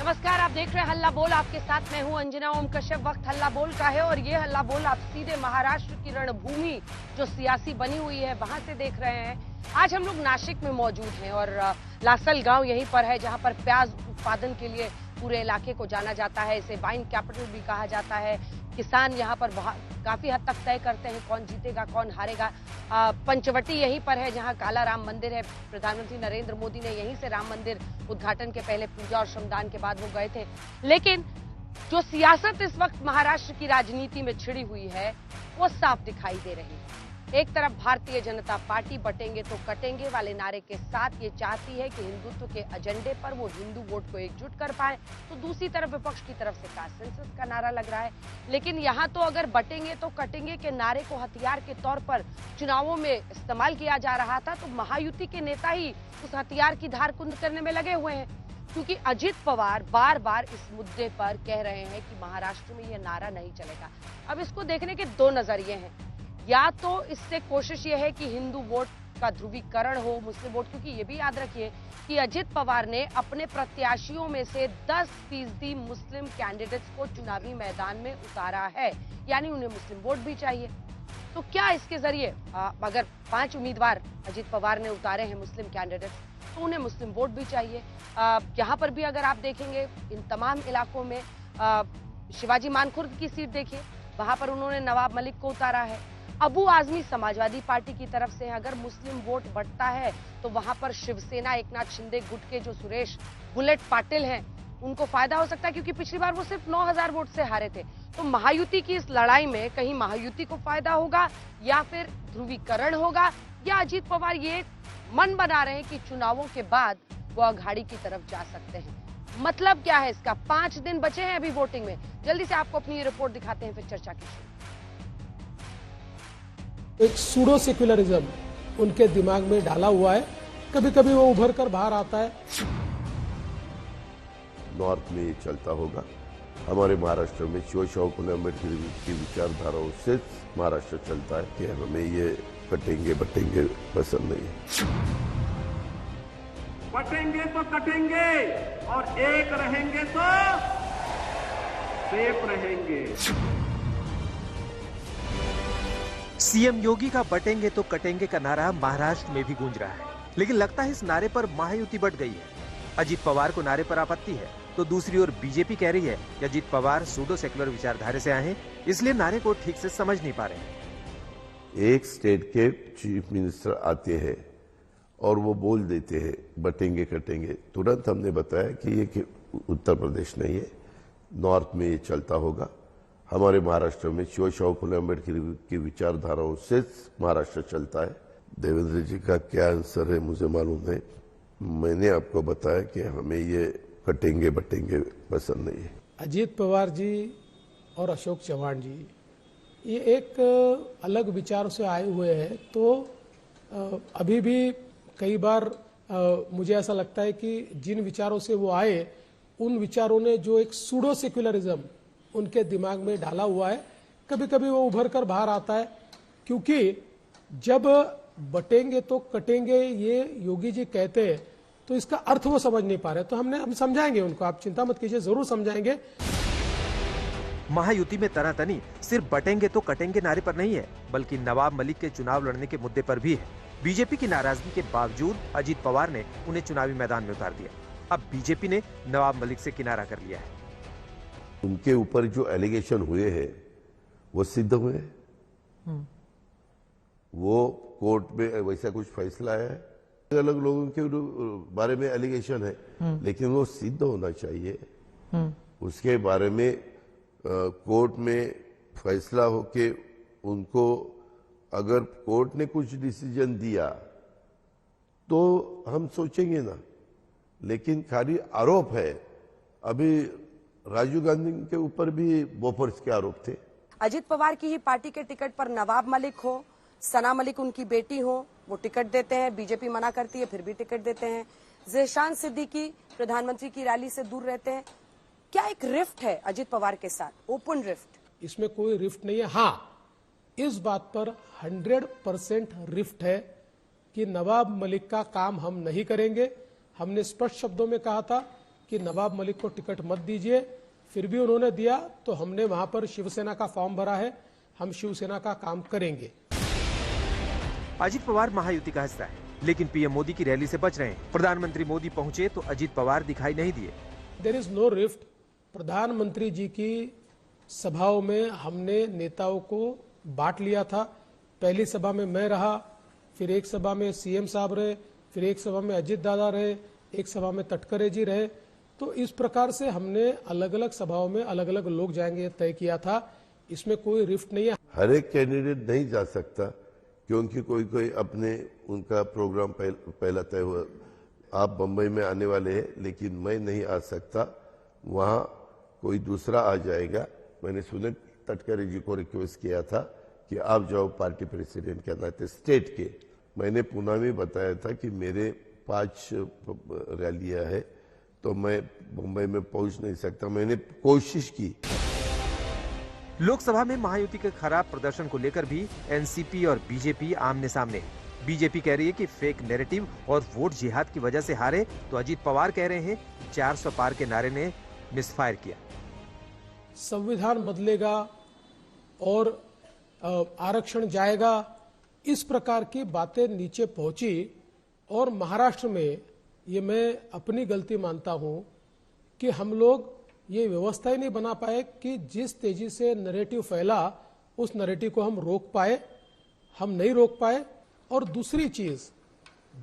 नमस्कार, आप देख रहे हैं हल्ला बोल। आपके साथ मैं हूं अंजना ओम कश्यप। वक्त हल्ला बोल का है और ये हल्ला बोल आप सीधे महाराष्ट्र की रणभूमि जो सियासी बनी हुई है वहां से देख रहे हैं। आज हम लोग नासिक में मौजूद हैं और लासल गांव यहीं पर है जहां पर प्याज उत्पादन के लिए पूरे इलाके को जाना जाता है। इसे वाइन कैपिटल भी कहा जाता है। किसान यहाँ पर काफी हद तक तय करते हैं कौन जीतेगा कौन हारेगा। पंचवटी यहीं पर है जहां काला राम मंदिर है। प्रधानमंत्री नरेंद्र मोदी ने यहीं से राम मंदिर उद्घाटन के पहले पूजा और श्रमदान के बाद वो गए थे। लेकिन जो सियासत इस वक्त महाराष्ट्र की राजनीति में छिड़ी हुई है वो साफ दिखाई दे रही है। एक तरफ भारतीय जनता पार्टी बटेंगे तो कटेंगे वाले नारे के साथ ये चाहती है कि हिंदुत्व के एजेंडे पर वो हिंदू वोट को एकजुट कर पाए, तो दूसरी तरफ विपक्ष की तरफ से कास्ट सेंसस का नारा लग रहा है। लेकिन यहाँ तो अगर बटेंगे तो कटेंगे के नारे को हथियार के तौर पर चुनावों में इस्तेमाल किया जा रहा था, तो महायुति के नेता ही उस हथियार की धार कुंद करने में लगे हुए हैं। क्योंकि अजित पवार बार बार इस मुद्दे पर कह रहे हैं कि महाराष्ट्र में यह नारा नहीं चलेगा। अब इसको देखने के दो नजरिए हैं। या तो इससे कोशिश ये है कि हिंदू वोट का ध्रुवीकरण हो, मुस्लिम वोट, क्योंकि ये भी याद रखिए कि अजित पवार ने अपने प्रत्याशियों में से 10% मुस्लिम कैंडिडेट्स को चुनावी मैदान में उतारा है, यानी उन्हें मुस्लिम वोट भी चाहिए। तो क्या इसके जरिए अगर 5 उम्मीदवार अजित पवार ने उतारे हैं मुस्लिम कैंडिडेट्स तो उन्हें मुस्लिम वोट भी चाहिए। यहाँ पर भी अगर आप देखेंगे इन तमाम इलाकों में शिवाजी मानखुर्द की सीट देखिए, वहां पर उन्होंने नवाब मलिक को उतारा है। अबू आजमी समाजवादी पार्टी की तरफ से अगर मुस्लिम वोट बढ़ता है तो वहां पर शिवसेना एकनाथ शिंदे गुट के जो सुरेश बुलेट पाटिल हैं उनको फायदा हो सकता है, क्योंकि पिछली बार वो सिर्फ 9000 वोट से हारे थे। तो महायुति की इस लड़ाई में कहीं महायुति को फायदा होगा या फिर ध्रुवीकरण होगा, या अजित पवार ये मन बना रहे हैं कि चुनावों के बाद वो अघाड़ी की तरफ जा सकते हैं। मतलब क्या है इसका? 5 दिन बचे हैं अभी वोटिंग में। जल्दी से आपको अपनी रिपोर्ट दिखाते हैं, फिर चर्चा की शुरू। एक सूडो सेक्युलरिज्म उनके दिमाग में डाला हुआ है, कभी कभी वो उभर कर बाहर आता है। नॉर्थ में ये चलता होगा। हमारे महाराष्ट्र में शिव फुले अम्बेडकर की विचारधाराओं से महाराष्ट्र चलता है कि हमें ये कटेंगे बटेंगे पसंद नहीं है। बटेंगे तो कटेंगे और एक रहेंगे तो सेफ रहेंगे। सीएम योगी का बटेंगे तो कटेंगे का नारा महाराष्ट्र में भी गूंज रहा है, लेकिन लगता है इस नारे पर महायुति बट गई है। अजित पवार को नारे पर आपत्ति है, तो दूसरी ओर बीजेपी कह रही है कि अजित पवार सूडो सेक्युलर विचारधारा से आए हैं, इसलिए नारे को ठीक से समझ नहीं पा रहे हैं। एक स्टेट के चीफ मिनिस्टर आते हैं और वो बोल देते हैं बटेंगे कटेंगे, तुरंत हमने बताया कि ये उत्तर प्रदेश नहीं है, नॉर्थ में ये चलता होगा। हमारे महाराष्ट्र में शिव फुले अम्बेडकर की विचारधाराओं से महाराष्ट्र चलता है। देवेंद्र जी का क्या आंसर है मुझे मालूम नहीं। मैंने आपको बताया कि हमें ये कटेंगे बटेंगे पसंद नहीं है। अजित पवार जी और अशोक चव्हाण जी ये एक अलग विचार से आए हुए हैं, तो अभी भी कई बार मुझे ऐसा लगता है कि जिन विचारों से वो आए उन विचारों ने जो एक सूडो सेक्युलरिज्म उनके दिमाग में डाला हुआ है, कभी कभी वो उभर कर बाहर आता है। क्योंकि जब बटेंगे तो कटेंगे ये योगी जी कहते हैं तो इसका अर्थ वो समझ नहीं पा रहे, तो हम समझाएंगे उनको, आप चिंता मत कीजिए, जरूर समझाएंगे। महायुति में तनातनी सिर्फ बटेंगे तो कटेंगे नारे पर नहीं है, बल्कि नवाब मलिक के चुनाव लड़ने के मुद्दे पर भी है। बीजेपी की नाराजगी के बावजूद अजित पवार ने उन्हें चुनावी मैदान में उतार दिया। अब बीजेपी ने नवाब मलिक से किनारा कर लिया है। उनके ऊपर जो एलिगेशन हुए हैं वो सिद्ध हुए हैं। वो कोर्ट में वैसा कुछ फैसला है, अलग लोगों के बारे में एलिगेशन है, लेकिन वो सिद्ध होना चाहिए। उसके बारे में कोर्ट में फैसला होके उनको अगर कोर्ट ने कुछ डिसीजन दिया तो हम सोचेंगे ना, लेकिन खाली आरोप है। अभी राजीव गांधी के ऊपर भी बोफर्स के आरोप थे। अजित पवार की ही पार्टी के टिकट पर नवाब मलिक हो, सना मलिक उनकी बेटी हो, वो टिकट देते हैं, बीजेपी मना करती है फिर भी टिकट देते हैं। ज़ेशान सिद्दीकी प्रधानमंत्री की रैली से दूर रहते हैं। क्या एक रिफ्ट है अजित पवार के साथ, ओपन रिफ्ट? इसमें कोई रिफ्ट नहीं है। हाँ, इस बात पर 100% रिफ्ट है कि नवाब मलिक का काम हम नहीं करेंगे। हमने स्पष्ट शब्दों में कहा था कि नवाब मलिक को टिकट मत दीजिए, फिर भी उन्होंने दिया तो हमने वहां पर शिवसेना का फॉर्म भरा है, हम शिवसेना का काम करेंगे। अजित पवार महायुति का हिस्सा है, लेकिन पीएम मोदी की रैली से बच रहे हैं। प्रधानमंत्री मोदी पहुंचे तो अजित पवार दिखाई नहीं दिए। There is no rift. प्रधानमंत्री जी की सभाओं में हमने नेताओं को बांट लिया था। पहली सभा में मैं रहा, फिर एक सभा में सीएम साहब रहे, फिर एक सभा में अजित दादा रहे, एक सभा में तटकरे जी रहे। तो इस प्रकार से हमने अलग अलग सभाओं में अलग अलग लोग जाएंगे तय किया था। इसमें कोई रिफ्ट नहीं है। हर एक कैंडिडेट नहीं जा सकता, क्योंकि कोई कोई अपने उनका प्रोग्राम पहला तय हुआ। आप बंबई में आने वाले हैं, लेकिन मैं नहीं आ सकता, वहां कोई दूसरा आ जाएगा। मैंने सुनील तटकरे जी को रिक्वेस्ट किया था कि आप जाओ पार्टी प्रेसिडेंट के नाते स्टेट के। मैंने पुणे में बताया था कि मेरे 5 रैलियां है, तो मैं मुंबई में पहुंच नहीं सकता। मैंने कोशिश की। लोकसभा में महायुति के खराब प्रदर्शन को लेकर भी एनसीपी और बीजेपी आमने सामने है। बीजेपी कह रही है कि फेक नैरेटिव और वोट जिहाद की वजह से हारे, तो अजित पवार कह रहे हैं 400 पार के नारे ने मिसफायर किया। संविधान बदलेगा और आरक्षण जाएगा, इस प्रकार की बातें नीचे पहुंची। और महाराष्ट्र में ये मैं अपनी गलती मानता हूं कि हम लोग ये व्यवस्था ही नहीं बना पाए कि जिस तेजी से नैरेटिव फैला उस नैरेटिव को हम रोक पाए। हम नहीं रोक पाए। और दूसरी चीज,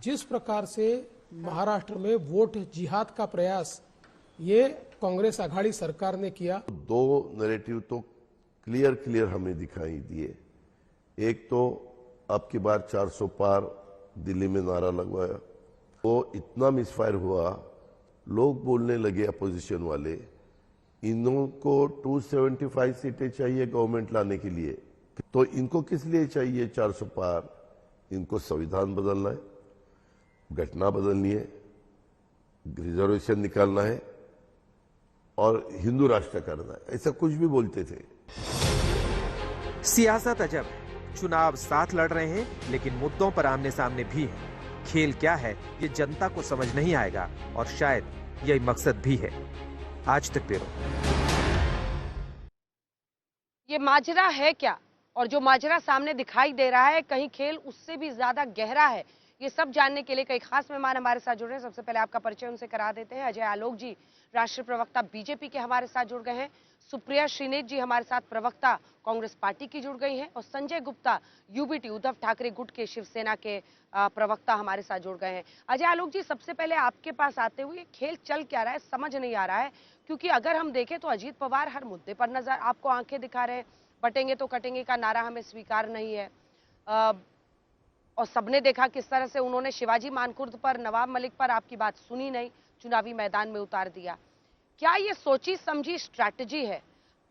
जिस प्रकार से महाराष्ट्र में वोट जिहाद का प्रयास ये कांग्रेस आघाड़ी सरकार ने किया। 2 नैरेटिव तो क्लियर हमें दिखाई दिए। एक तो अब की बार 400 पार दिल्ली में नारा लगवाया, वो इतना मिसफायर हुआ, लोग बोलने लगे अपोजिशन वाले, इन्हों को 275 सीटें चाहिए गवर्नमेंट लाने के लिए। तो इनको किस लिए चाहिए 400 पार? इनको संविधान बदलना है, घटना बदलनी है, रिजर्वेशन निकालना है और हिंदू राष्ट्र करना है, ऐसा कुछ भी बोलते थे। सियासत अजब है। चुनाव साथ लड़ रहे हैं, लेकिन मुद्दों पर आमने सामने भी हैं। खेल क्या है ये जनता को समझ नहीं आएगा, और शायद यही मकसद भी है। आज तक ब्यूरो। ये माजरा है क्या, और जो माजरा सामने दिखाई दे रहा है, कहीं खेल उससे भी ज्यादा गहरा है? ये सब जानने के लिए कई खास मेहमान हमारे साथ जुड़ रहे हैं। सबसे पहले आपका परिचय उनसे करा देते हैं। अजय आलोक जी, राष्ट्रीय प्रवक्ता बीजेपी के, हमारे साथ जुड़ गए हैं। सुप्रिया श्रीनेत जी हमारे साथ प्रवक्ता कांग्रेस पार्टी की जुड़ गई हैं। और संजय गुप्ता, यूबीटी उद्धव ठाकरे गुट के शिवसेना के प्रवक्ता हमारे साथ जुड़ गए हैं। अजय आलोक जी, सबसे पहले आपके पास आते हुए, खेल चल क्या रहा है समझ नहीं आ रहा है, क्योंकि अगर हम देखें तो अजीत पवार हर मुद्दे पर नजर आपको आंखें दिखा रहे हैं। बटेंगे तो कटेंगे का नारा हमें स्वीकार नहीं है, और सबने देखा किस तरह से उन्होंने शिवाजी मानकुर्द पर, नवाब मलिक पर आपकी बात सुनी नहीं, चुनावी मैदान में उतार दिया। क्या ये सोची समझी स्ट्रैटेजी है?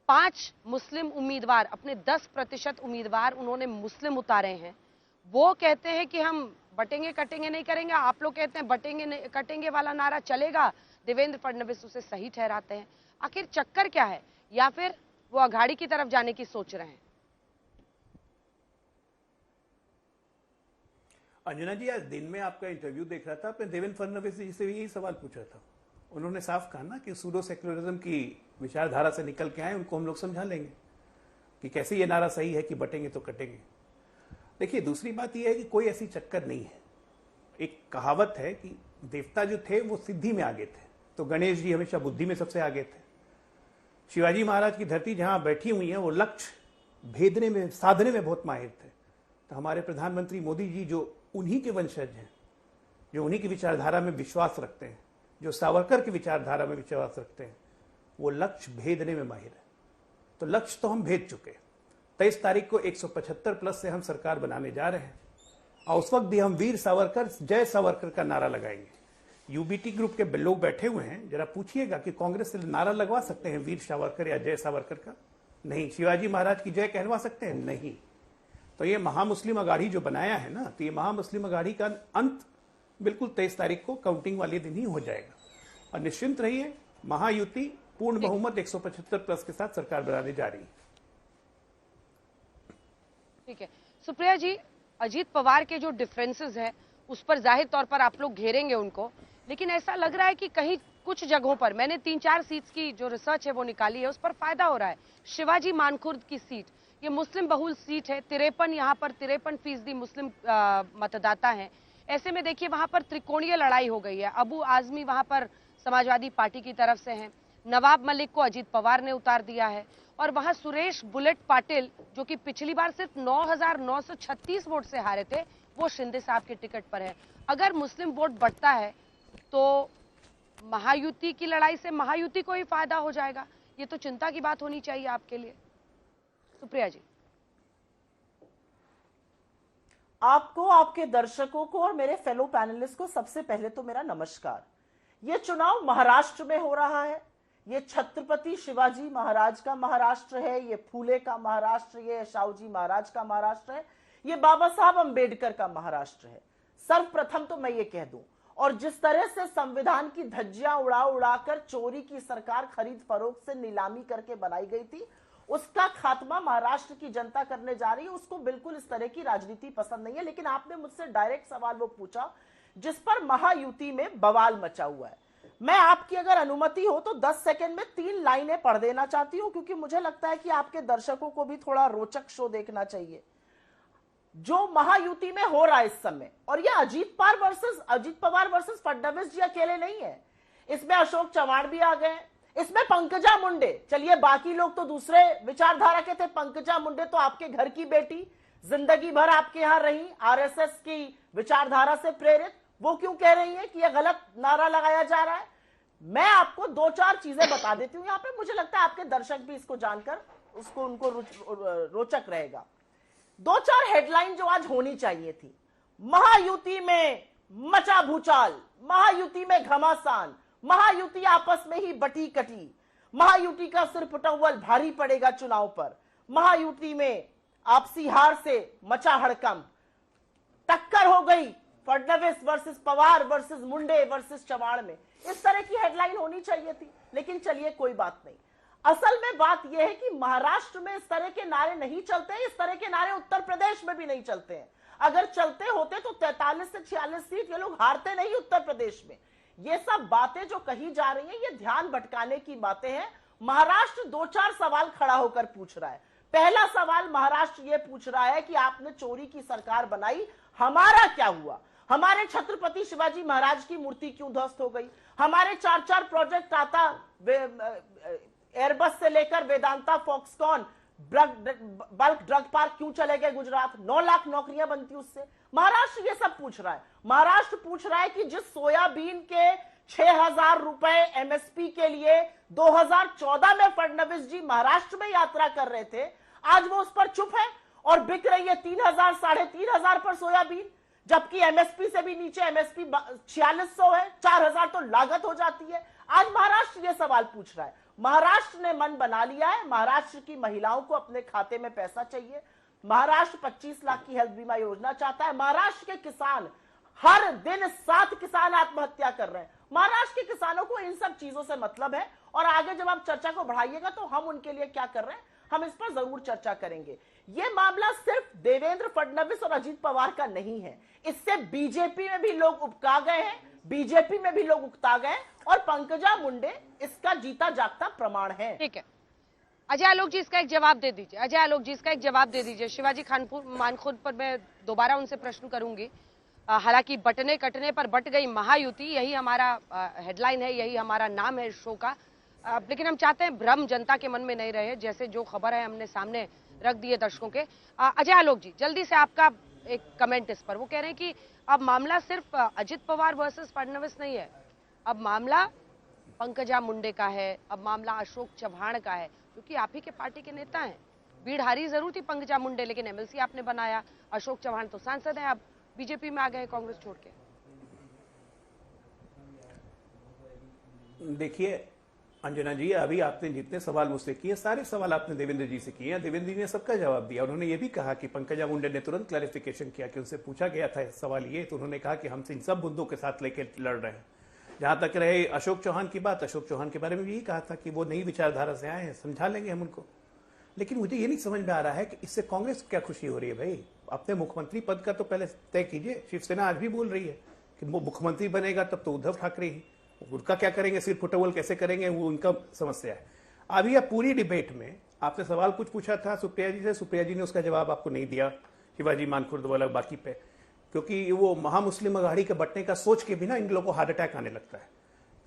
5 मुस्लिम उम्मीदवार, अपने 10% उम्मीदवार उन्होंने मुस्लिम उतारे हैं। वो कहते हैं कि हम बटेंगे कटेंगे नहीं करेंगे, आप लोग कहते हैं बटेंगे कटेंगे वाला नारा चलेगा। देवेंद्र फडणवीस उसे सही ठहराते हैं। आखिर चक्कर क्या है, या फिर वो अघाड़ी की तरफ जाने की सोच रहे हैं? अंजना जी, आज दिन में आपका इंटरव्यू देख रहा था, आपने देवेंद्र फडणवीस जी से भी यही सवाल पूछा था। उन्होंने साफ कहा ना कि सूडो सेक्युलरिज्म की विचारधारा से निकल के आए, उनको हम लोग समझा लेंगे कि कैसे ये नारा सही है कि बटेंगे तो कटेंगे। देखिए, दूसरी बात यह है कि कोई ऐसी चक्कर नहीं है। एक कहावत है कि देवता जो थे वो सिद्धि में आगे थे, तो गणेश जी हमेशा बुद्धि में सबसे आगे थे। शिवाजी महाराज की धरती जहां बैठी हुई है, वो लक्ष्य भेदने में, साधने में बहुत माहिर थे। तो हमारे प्रधानमंत्री मोदी जी जो उन्हीं के वंशज हैं, जो उन्हीं की विचारधारा में विश्वास रखते हैं, जो सावरकर की विचारधारा में विश्वास रखते हैं, वो लक्ष्य भेदने में माहिर है। तो लक्ष्य तो हम भेद चुके। 23 तारीख को 175 प्लस से हम सरकार बनाने जा रहे हैं, और उस वक्त भी हम वीर सावरकर, जय सावरकर का नारा लगाएंगे। यूबीटी ग्रुप के लोग बैठे हुए हैं, जरा पूछिएगा कि कांग्रेस से नारा लगवा सकते हैं वीर सावरकर या जय सावरकर का? नहीं। शिवाजी महाराज की जय कहलवा सकते हैं? नहीं। तो ये महामुस्लिम अघाड़ी जो बनाया है ना, तो ये महामुस्लिम अघाड़ी का अंत बिल्कुल 23 तारीख को काउंटिंग वाले दिन ही हो जाएगा। और निश्चिंत रहिए, महायुति पूर्ण बहुमत 175 प्लस के साथ सरकार बनाने जा रही है। ठीक है सुप्रिया जी, अजीत पवार के जो डिफरेंसेस है उस पर जाहिर तौर पर आप लोग घेरेंगे उनको, लेकिन ऐसा लग रहा है कि कहीं कुछ जगहों पर मैंने 3-4 सीट्स की जो रिसर्च है वो निकाली है, उस पर फायदा हो रहा है। शिवाजी मानखुर्द की सीट, ये मुस्लिम बहुल सीट है, 53 यहाँ पर 53% मुस्लिम मतदाता हैं। ऐसे में देखिए वहां पर त्रिकोणीय लड़ाई हो गई है। अबू आजमी वहां पर समाजवादी पार्टी की तरफ से हैं, नवाब मलिक को अजीत पवार ने उतार दिया है, और वहां सुरेश बुलेट पाटिल जो कि पिछली बार सिर्फ 9,936 वोट से हारे थे, वो शिंदे साहब के टिकट पर है। अगर मुस्लिम वोट बढ़ता है तो महायुति की लड़ाई से महायुति को ही फायदा हो जाएगा। ये तो चिंता की बात होनी चाहिए आपके लिए। सुप्रिया जी, आपको, आपके दर्शकों को और मेरे फेलो पैनलिस्ट को सबसे पहले तो मेरा नमस्कार। ये चुनाव महाराष्ट्र में हो रहा है। ये छत्रपति शिवाजी महाराज का महाराष्ट्र है, ये फूले का महाराष्ट्र, ये शाहूजी महाराज का महाराष्ट्र है, ये बाबा साहब अंबेडकर का महाराष्ट्र है। सर्वप्रथम तो मैं ये कह दूं, और जिस तरह से संविधान की धज्जियां उड़ा उड़ाकर चोरी की सरकार खरीद फरोख्त से नीलामी करके बनाई गई थी, उसका खात्मा महाराष्ट्र की जनता करने जा रही है। उसको बिल्कुल इस तरह की राजनीति पसंद नहीं है। लेकिन आपने मुझसे डायरेक्ट सवाल वो पूछा जिस पर महायुति में बवाल मचा हुआ है। मैं आपकी अगर अनुमति हो तो 10 सेकंड में 3 लाइनें पढ़ देना चाहती हूं, क्योंकि मुझे लगता है कि आपके दर्शकों को भी थोड़ा रोचक शो देखना चाहिए जो महायुति में हो रहा है इस समय। और ये अजीत पवार वर्सेस फडणवीस जी अकेले नहीं है, इसमें अशोक चव्हाण भी आ गए, इसमें पंकजा मुंडे, चलिए बाकी लोग तो दूसरे विचारधारा के थे, पंकजा मुंडे तो आपके घर की बेटी, जिंदगी भर आपके यहां रही, आरएसएस की विचारधारा से प्रेरित, वो क्यों कह रही है कि यह गलत नारा लगाया जा रहा है? मैं आपको 2-4 चीजें बता देती हूं यहां पे, मुझे लगता है आपके दर्शक भी इसको जानकर उनको रोचक रहेगा। 2-4 हेडलाइन जो आज होनी चाहिए थी। महायुति में मचा भूचाल, महायुति में घमासान, महायुति आपस में ही बटी कटी, महायुति का सिर पुटौल भारी पड़ेगा चुनाव पर, महायुति में आपसी हार से मचा हड़कंप, टक्कर हो गई फडणवीस वर्सेस पवार वर्सेस मुंडे वर्सेस चव्हाण में। इस तरह की हेडलाइन होनी चाहिए थी, लेकिन चलिए कोई बात नहीं। असल में बात यह है कि महाराष्ट्र में इस तरह के नारे नहीं चलते हैं, इस तरह के नारे उत्तर प्रदेश में भी नहीं चलते हैं। अगर चलते होते तो 43 से 46 सीट ये लोग हारते नहीं उत्तर प्रदेश में। ये सब बातें जो कही जा रही हैं, ये ध्यान भटकाने की बातें हैं। महाराष्ट्र 2-4 सवाल खड़ा होकर पूछ रहा है। पहला सवाल महाराष्ट्र ये पूछ रहा है कि आपने चोरी की सरकार बनाई, हमारा क्या हुआ? हमारे छत्रपति शिवाजी महाराज की मूर्ति क्यों ध्वस्त हो गई? हमारे 4-4 प्रोजेक्ट आता, एयरबस से लेकर Vedanta, Foxconn, bulk drug park क्यों चले गए गुजरात? 9 लाख नौकरियां बनती उससे। महाराष्ट्र ये सब पूछ रहा है। महाराष्ट्र पूछ रहा है कि जिस सोयाबीन के 6,000 रुपए एमएसपी के लिए 2014 में फडणवीस जी महाराष्ट्र में यात्रा कर रहे थे, आज वो उस पर चुप है और बिक रही है 3,000, 3,500 पर सोयाबीन, जबकि एमएसपी से भी नीचे एमएसपी 4600 है, 4,000 तो लागत हो जाती है। आज महाराष्ट्र ये सवाल पूछ रहा है। महाराष्ट्र ने मन बना लिया है, महाराष्ट्र की महिलाओं को अपने खाते में पैसा चाहिए। महाराष्ट्र 25 लाख की हेल्थ बीमा योजना चाहता है। महाराष्ट्र के किसान, हर दिन 7 किसान आत्महत्या कर रहे हैं। महाराष्ट्र के किसानों को इन सब चीजों से मतलब है, और आगे जब आप चर्चा को बढ़ाइएगा तो हम उनके लिए क्या कर रहे हैं, हम इस पर जरूर चर्चा करेंगे। यह मामला सिर्फ देवेंद्र फडणवीस और अजीत पवार का नहीं है, इससे बीजेपी में भी लोग उकता गए हैं, बीजेपी में भी लोग उकता गए, और पंकजा मुंडे इसका जीता जागता प्रमाण है। ठीक है, अजय आलोक जी इसका एक जवाब दे दीजिए। अजय आलोक जी इसका एक जवाब दे दीजिए। शिवाजी मानखुर्द पर मैं दोबारा उनसे प्रश्न करूंगी। हालांकि बटने कटने पर बट गई महायुति, यही हमारा हेडलाइन है, यही हमारा नाम है इस शो का। लेकिन हम चाहते हैं भ्रम जनता के मन में नहीं रहे, जैसे जो खबर है हमने सामने रख दी है दर्शकों के। अजय आलोक जी जल्दी से आपका एक कमेंट इस पर। वो कह रहे हैं कि अब मामला सिर्फ अजित पवार वर्सेस फडणवीस नहीं है, अब मामला पंकजा मुंडे का है, अब मामला अशोक चव्हाण का है, क्योंकि आप ही के पार्टी के नेता हैं। भीड़ हारी जरूर थी पंकजा मुंडे, लेकिन एमएलसी आपने बनाया। अशोक चव्हाण तो सांसद हैं, अब बीजेपी में आ गए कांग्रेस छोड़ के। देखिए अंजना जी, अभी आपने जितने सवाल मुझसे किए, सारे सवाल आपने देवेंद्र जी से किए। देवेंद्र जी ने सबका जवाब दिया। उन्होंने ये भी कहा कि पंकजा मुंडे ने तुरंत क्लैरिफिकेशन किया कि उनसे पूछा गया था सवाल ये, तो उन्होंने कहा कि हम इन सब मुद्दों के साथ लेकर लड़ रहे हैं। जहां तक रहे अशोक चौहान की बात, अशोक चौहान के बारे में भी यही कहा था कि वो नई विचारधारा से आए हैं, समझा लेंगे हम उनको। लेकिन मुझे ये नहीं समझ में आ रहा है कि इससे कांग्रेस को क्या खुशी हो रही है। भाई अपने मुख्यमंत्री पद का तो पहले तय कीजिए। शिवसेना आज भी बोल रही है कि वो मुख्यमंत्री बनेगा तब तो उद्धव ठाकरे ही, उनका क्या करेंगे, सिर फुटबॉल कैसे करेंगे, वो उनका समस्या है। अभी आप पूरी डिबेट में आपने सवाल कुछ पूछा था सुप्रिया जी से, सुप्रिया जी ने उसका जवाब आपको नहीं दिया, शिवाजी मानखुर्द वाला बाकी पे, क्योंकि वो महामुस्लिम अघाड़ी के बंटने का सोच के भी ना इन लोगों को हार्ट अटैक आने लगता है।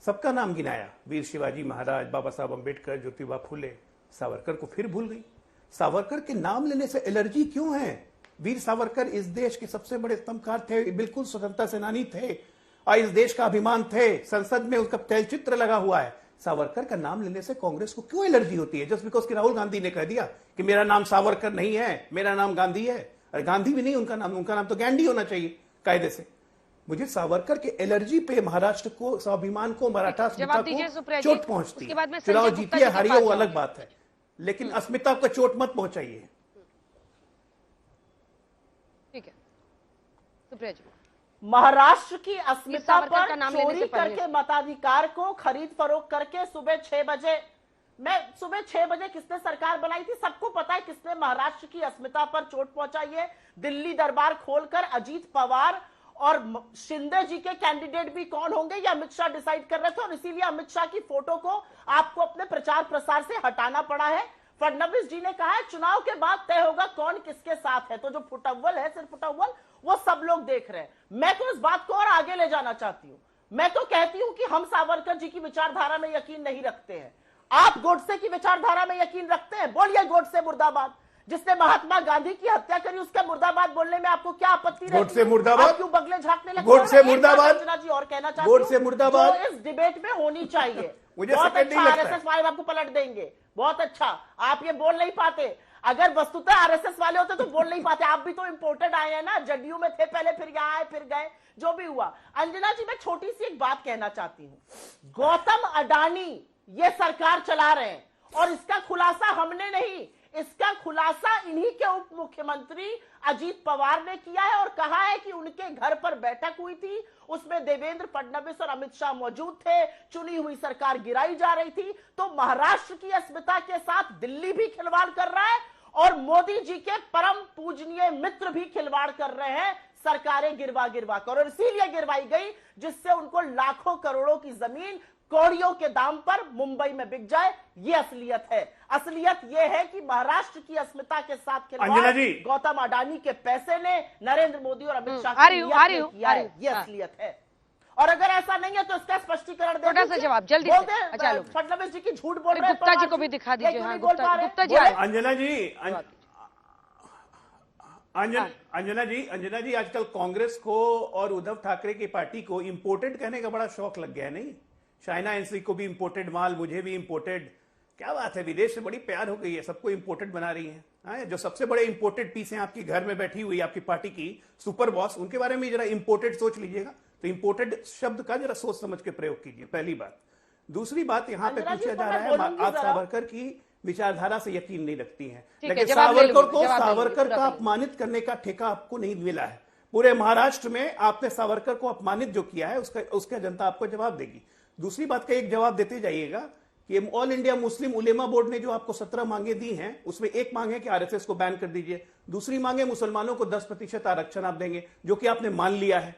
सबका नाम गिनाया, वीर शिवाजी महाराज, बाबा साहब अम्बेडकर, ज्योतिबा फुले, सावरकर को फिर भूल गई। सावरकर के नाम लेने से एलर्जी क्यों है? वीर सावरकर इस देश के सबसे बड़े स्तंभकार थे, बिल्कुल स्वतंत्रता सेनानी थे और इस देश का अभिमान थे। संसद में उसका तैलचित्र लगा हुआ है। सावरकर का नाम लेने से कांग्रेस को क्यों एलर्जी होती है? जस्ट बिकॉज कि राहुल गांधी ने कह दिया कि मेरा नाम सावरकर नहीं है, मेरा नाम गांधी है। अरे गांधी भी नहीं उनका नाम तो गैंडी होना चाहिए कायदे से। मुझे सावरकर के एलर्जी पे महाराष्ट्र को, स्वाभिमान को, मराठा अस्मिता को चोट पहुंचती है। चुनाव जीतिए हारिए वो अलग बात है, लेकिन अस्मिता को चोट मत पहुंचाइए। ठीक है सुप्रिया जी। महाराष्ट्र की अस्मिता का पर नाम लेने चोरी से पहले करके मताधिकार को खरीद फरोख्त करके सुबह 6 बजे किसने सरकार बनाई थी? सबको पता है किसने महाराष्ट्र की अस्मिता पर चोट पहुंचाई है। दिल्ली दरबार खोलकर अजीत पवार और शिंदे जी के कैंडिडेट भी कौन होंगे ये अमित शाह डिसाइड कर रहे थे, और इसीलिए अमित शाह की फोटो को आपको अपने प्रचार प्रसार से हटाना पड़ा है। फडणवीस जी ने कहा है चुनाव के बाद तय होगा कौन किसके साथ है। तो जो फुटअव्वल है, सिर्फ फुटअव्वल, वो सब लोग देख रहे हैं। मैं तो इस बात को और आगे ले जाना चाहती हूं। मैं तो कहती हूं कि हम सावरकर जी की विचारधारा में यकीन नहीं रखते हैं। आप गोडसे की विचारधारा में यकीन रखते हैं? बोलिए गोडसे मुर्दाबाद। जिसने महात्मा गांधी की हत्या करी उसका मुर्दाबाद बोलने में आपको क्या आपत्ति रहती है? गोडसे मुर्दाबाद। आप क्यों बगले झांकने लगते हैं? गोडसे मुर्दाबाद। रचना जी और कहना चाहती गोडसे मुर्दाबाद जो इस डिबेट में होनी चाहिए। मुझे बहुत सेकंड अच्छा, नहीं लगता है। आरएसएस वाले आपको पलट देंगे। बहुत अच्छा, आप ये बोल नहीं पाते। अगर वस्तुतः आरएसएस वाले होते तो बोल नहीं पाते। आप भी तो इंपोर्टेड आए हैं ना, जदयू में थे पहले, फिर यहाँ आए, फिर गए, जो भी हुआ। अंजना जी, मैं छोटी सी एक बात कहना चाहती हूं। गौतम अडानी ये सरकार चला रहे हैं और इसका खुलासा हमने नहीं, इसका खुलासा इन्हीं के उप मुख्यमंत्री अजीत पवार ने किया है और कहा है कि उनके घर पर बैठक हुई थी, उसमें देवेंद्र फडणवीस और अमित शाह मौजूद थे, चुनी हुई सरकार गिराई जा रही थी। तो महाराष्ट्र की अस्मिता के साथ दिल्ली भी खिलवाड़ कर रहा है और मोदी जी के परम पूजनीय मित्र भी खिलवाड़ कर रहे हैं, सरकारें गिरवा गिरवा कर, और इसीलिए गिरवाई गई जिससे उनको लाखों करोड़ों की जमीन कौड़ियों के दाम पर मुंबई में बिक जाए। ये असलियत है। असलियत ये है कि महाराष्ट्र की अस्मिता के साथ खिलवाड़ गौतम अडानी के पैसे ने, नरेंद्र मोदी और अमित शाह की नीयत ने किया है। ये असलियत है। और अगर ऐसा नहीं है तो इसका स्पष्टीकरण दे, छोटा सा जवाब जल्दी बोलते से। अच्छा, हैं फडणवीस जी की झूठ बोल रहे हैं। गुप्ता जी को भी दिखा दीजिए। हाँ, गुप्ता जी अंजना जी आजकल कांग्रेस को और उद्धव ठाकरे की पार्टी को इंपोर्टेड कहने का बड़ा शौक लग गया है। नहीं, चाइना एनसी को भी इंपोर्टेड माल, मुझे भी इंपोर्टेड। क्या बात है, विदेश से बड़ी प्यार हो गई है, सबको इंपोर्टेड बना रही है। जो सबसे बड़े इंपोर्टेड पीस हैं आपकी घर में बैठी हुई आपकी पार्टी की सुपर बॉस, उनके बारे में जरा इंपोर्टेड सोच लीजिएगा। तो इंपोर्टेड शब्द का जरा सोच समझ के प्रयोग कीजिए, पहली बात। दूसरी बात, यहाँ पे पूछा जा रहा है आप सावरकर की विचारधारा से यकीन नहीं रखती हैं, लेकिन सावरकर का अपमानित करने का ठेका आपको नहीं मिला है। पूरे महाराष्ट्र में आपने सावरकर को अपमानित जो किया है उसका जनता आपको जवाब देगी। दूसरी बात का एक जवाब देते जाइएगा कि ऑल इंडिया मुस्लिम उलेमा बोर्ड ने जो आपको 17 मांगे दी हैं, उसमें एक मांग है कि आरएसएस को बैन कर दीजिए, दूसरी मांग है मुसलमानों को 10% आरक्षण आप देंगे, जो कि आपने मान लिया है।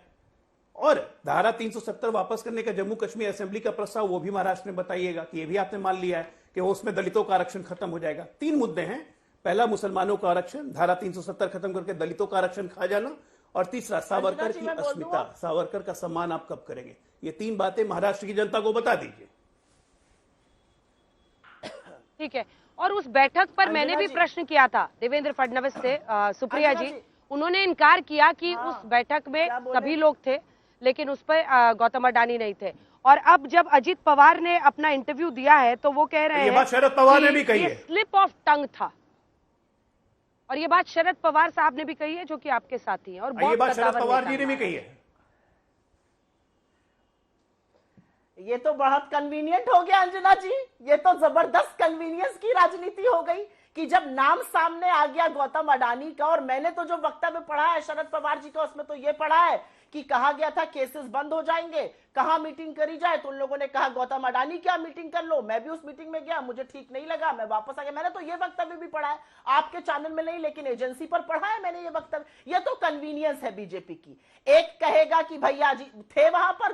और धारा 370 वापस करने का जम्मू कश्मीर असेंबली का प्रस्ताव, वो भी महाराष्ट्र में बताइएगा कि ये भी आपने मान लिया है कि उसमें दलितों का आरक्षण खत्म हो जाएगा। 3 मुद्दे हैं, पहला मुसलमानों का आरक्षण, धारा 370 खत्म करके दलितों का आरक्षण खा जाना, और तीसरा सावरकर की अस्मिता, सावरकर का सम्मान आप कब करेंगे। ये 3 बातें महाराष्ट्र की जनता को बता दीजिए। ठीक है। और उस बैठक पर मैंने भी प्रश्न किया था देवेंद्र फडणवीस से, सुप्रिया जी, उन्होंने इनकार किया कि उस बैठक में सभी लोग थे, लेकिन उस पर गौतम अडानी नहीं थे। और अब जब अजीत पवार ने अपना इंटरव्यू दिया है तो वो कह रहे हैं शरद पवार ने भी कही है, स्लिप ऑफ टंग था। और ये बात शरद पवार साहब ने भी कही है, जो कि आपके साथी हैं, और ये बात शरद पवार जी ने भी कही है। ये तो बहुत कन्वीनियंट हो गया अंजना जी, ये तो जबरदस्त कन्वीनियंस की राजनीति हो गई कि जब नाम सामने आ गया गौतम अडानी का, और मैंने तो जो वक्तव्य पढ़ा है शरद पवार जी का, उसमें तो ये पढ़ा है कि कहा गया था केसेस बंद हो जाएंगे, कहां मीटिंग करी जाए, तो उन लोगों ने कहा गौतम अडानी क्या मीटिंग कर लो। मैं भी उस मीटिंग में गया, मुझे ठीक नहीं लगा, मैं वापस आ गया। मैंने तो ये वक्तव्य भी पढ़ा है, आपके चैनल में नहीं लेकिन एजेंसी पर पढ़ा है मैंने ये वक्तव्य। ये तो कन्वीनियंस है बीजेपी की। एक कहेगा कि भैया जी थे वहां पर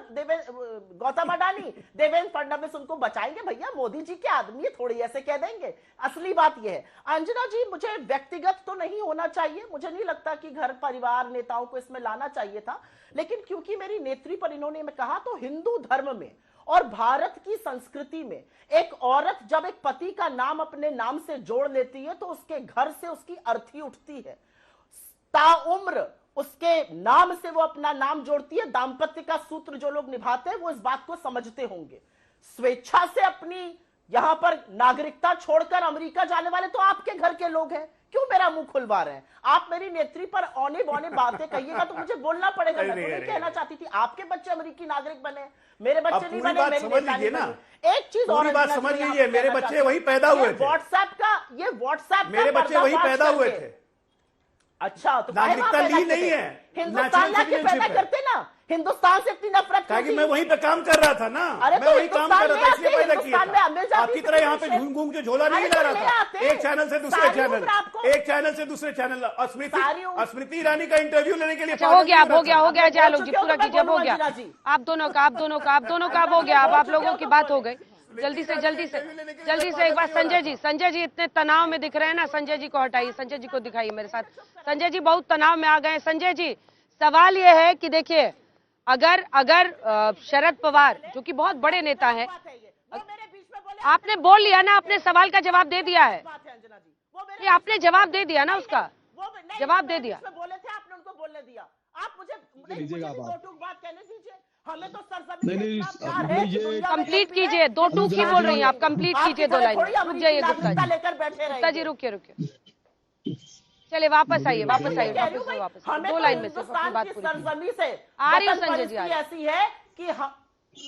गौतम अडानी, देवेंद्र फडणवीस उनको बचाएंगे, भैया मोदी जी के आदमी थोड़ी ऐसे कह देंगे। असली बात यह है अंजना जी, मुझे व्यक्तिगत तो नहीं होना चाहिए, मुझे नहीं लगता कि घर परिवार नेताओं को इसमें लाना चाहिए था, लेकिन क्योंकि मेरी नेत्री पर इन्होंने कहा, तो हिंदू धर्म में और भारत की संस्कृति में एक औरत जब एक पति का नाम अपने नाम से जोड़ लेती है तो उसके घर से उसकी अर्थी उठती है, ताउम्र उसके नाम से वो अपना नाम जोड़ती है। दाम्पत्य का सूत्र जो लोग निभाते हैं वो इस बात को समझते होंगे। स्वेच्छा से अपनी यहां पर नागरिकता छोड़कर अमेरिका जाने वाले तो आपके घर के लोग हैं, क्यों मेरा मुंह खुलवा रहे हैं आप? मेरी नेत्री पर औने बौने बातें कहिएगा तो मुझे बोलना पड़ेगा। मैं तो नहीं कहना चाहती थी आपके बच्चे अमेरिकी नागरिक बने, मेरे बच्चे नहीं बने, मेरी नेता नहीं बनी। एक चीज और बात समझ लीजिए, मेरे बच्चे वहीं पैदा हुए थे। व्हाट्सएप मेरे बच्चे वहीं पैदा हुए थे। अच्छा, तो नागरिकता ली नहीं है, हिंदुस्तान लाके पैदा करते ना, हिंदुस्तान से इतनी नफरत क्योंकि मैं वहीं पे काम कर रहा था ना। अरे मैं वहीं काम कर रहा था, इसलिए पैदा किया था। आपकी तरह यहाँ पे घूम घूम के झोला नहीं ला रहा था, एक चैनल से दूसरे चैनल, एक चैनल से दूसरे चैनल। स्मृति ईरानी का इंटरव्यू लेने के लिए हो गया जालोक जी, पूरा कीजिए, हो गया आप दोनों का हो गया। अब आप लोगों की बात हो गई। जल्दी से एक बार संजय जी इतने तनाव में दिख रहे हैं ना, संजय जी को हटाइए, संजय जी को दिखाइए मेरे साथ। संजय जी बहुत तनाव में आ गए। संजय जी, सवाल ये है कि देखिए, अगर शरद पवार जो कि बहुत बड़े नेता हैं, आपने बोल लिया ना, आपने सवाल का जवाब दे दिया है, ये आपने जवाब दे दिया ना, उसका जवाब दे दिया। बोले थे आपने उनको बोलने दिया, आप मुझे बात कहने दीजिए। हमें तो सरजमीन कंप्लीट कीजिए, 2 टूक ही बोल रही हैं आप, कंप्लीट कीजिए 2 लाइन। रुक जाइए गुप्ता जी, रुकिए। चलिए वापस आइए, वापस 2 लाइन में सिर्फ अपनी बात पूरी आ रही हूँ। संजय जी ऐसी है कि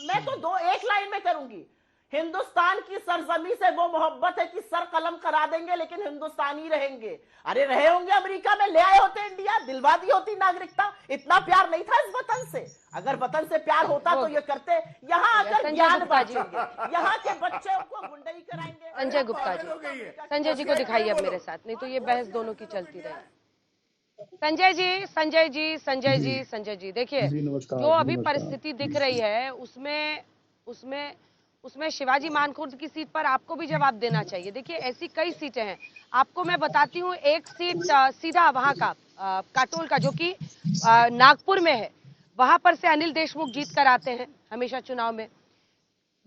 मैं तो 1 लाइन में करूंगी। हिंदुस्तान की सरजमी से वो मोहब्बत है कि सर कलम करा देंगे लेकिन हिंदुस्तानी रहेंगे। अरे रहे होंगे अमेरिका में, ले आए होते इंडिया, दिलवा दी होती नागरिकता। इतना प्यार नहीं था इस वतन से। अगर वतन से प्यार होता तो ये करते। यहाँ आकर ज्ञान बांटेंगे, यहाँ के बच्चे उनको गुंडई कराएंगे। संजय गुप्ता जी, संजय जी को दिखाइए अब मेरे साथ, नहीं तो ये बहस दोनों की चलती रहेगी। संजय जी देखिए, जो अभी परिस्थिति दिख रही है उसमें शिवाजी मानखुर्द की सीट पर आपको भी जवाब देना चाहिए। देखिए ऐसी कई सीटें हैं, आपको मैं बताती हूँ। एक सीट सीधा वहां का काटोल का, जो कि नागपुर में है, वहां पर से अनिल देशमुख जीत कर आते हैं हमेशा चुनाव में।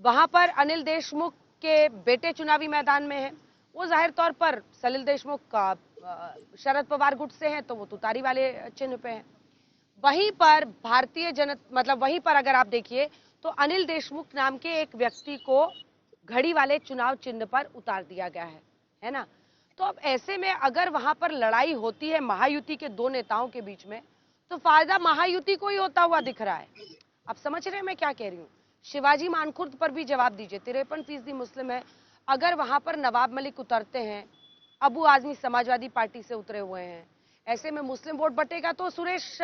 वहां पर अनिल देशमुख के बेटे चुनावी मैदान में है। वो जाहिर तौर पर सलिल देशमुख का शरद पवार गुट से है, तो वो तुतारी वाले चिन्ह पे है। वहीं पर वहीं पर अगर आप देखिए तो अनिल देशमुख नाम के एक व्यक्ति को घड़ी वाले चुनाव चिन्ह पर उतार दिया गया है ना। तो अब ऐसे में अगर वहां पर लड़ाई होती है महायुति के 2 नेताओं के बीच में, तो फायदा महायुति को ही होता हुआ दिख रहा है। आप समझ रहे हैं मैं क्या कह रही हूँ? शिवाजी मानखुर्द पर भी जवाब दीजिए, 53% मुस्लिम है। अगर वहां पर नवाब मलिक उतरते हैं, अबू आजमी समाजवादी पार्टी से उतरे हुए हैं, ऐसे में मुस्लिम वोट बटेगा तो सुरेश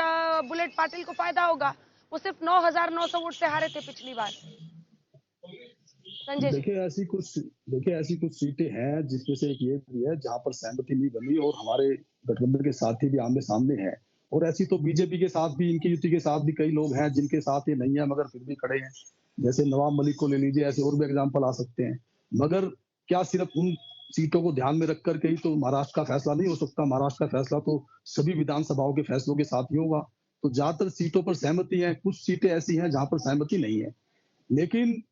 बुलेट पाटिल को फायदा होगा। वो सिर्फ 9,900 वोट से हारे थे पिछली बार। संजय जी, देखिए ऐसी कुछ सीटें हैं जिसमें से एक ये भी है जहां पर सहमति नहीं बनी और हमारे गठबंधन के साथी भी आमने सामने हैं। और ऐसी तो बीजेपी के साथ भी, इनकी युति के साथ भी कई लोग हैं जिनके साथ ये नहीं है मगर फिर भी खड़े हैं। जैसे नवाब मलिक को ले लीजिए, ऐसे और भी एग्जाम्पल आ सकते हैं। मगर क्या सिर्फ उन सीटों को ध्यान में रखकर के ही तो महाराष्ट्र का फैसला नहीं हो सकता? महाराष्ट्र का फैसला तो सभी विधानसभाओं के फैसलों के साथ ही होगा। तो ज्यादातर सीटों पर सहमति है, कुछ सीटें ऐसी हैं जहां पर सहमति नहीं है। लेकिन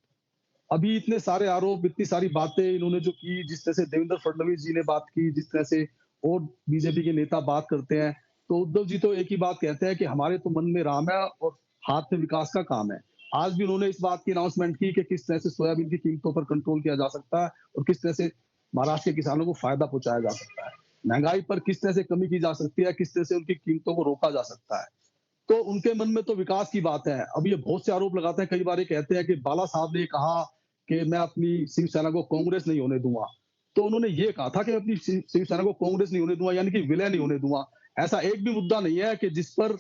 अभी इतने सारे आरोप, इतनी सारी बातें इन्होंने जो की, जिस तरह से देवेंद्र फडणवीस जी ने बात की, जिस तरह से और बीजेपी के नेता बात करते हैं, तो उद्धव जी तो एक ही बात कहते हैं कि हमारे तो मन में राम है और हाथ में विकास का काम है। आज भी उन्होंने इस बात की अनाउंसमेंट की कि किस तरह से सोयाबीन की कीमतों पर कंट्रोल किया जा सकता है और किस तरह से महाराष्ट्र के किसानों को फायदा पहुंचाया जा सकता है। महंगाई पर किस तरह से कमी की जा सकती है, किस तरह से उनकी कीमतों को रोका जा सकता है। तो उनके मन में तो विकास की बात है। अब ये बहुत से आरोप लगाते हैं, कई बार ये कहते हैं कि बाला साहब ने कहा कि मैं अपनी शिवसेना को कांग्रेस नहीं होने दूंगा। तो उन्होंने ये कहा था कि अपनी शिवसेना को कांग्रेस नहीं होने दूंगा, यानी कि विलय नहीं होने दूंगा। ऐसा एक भी मुद्दा नहीं है कि जिस पर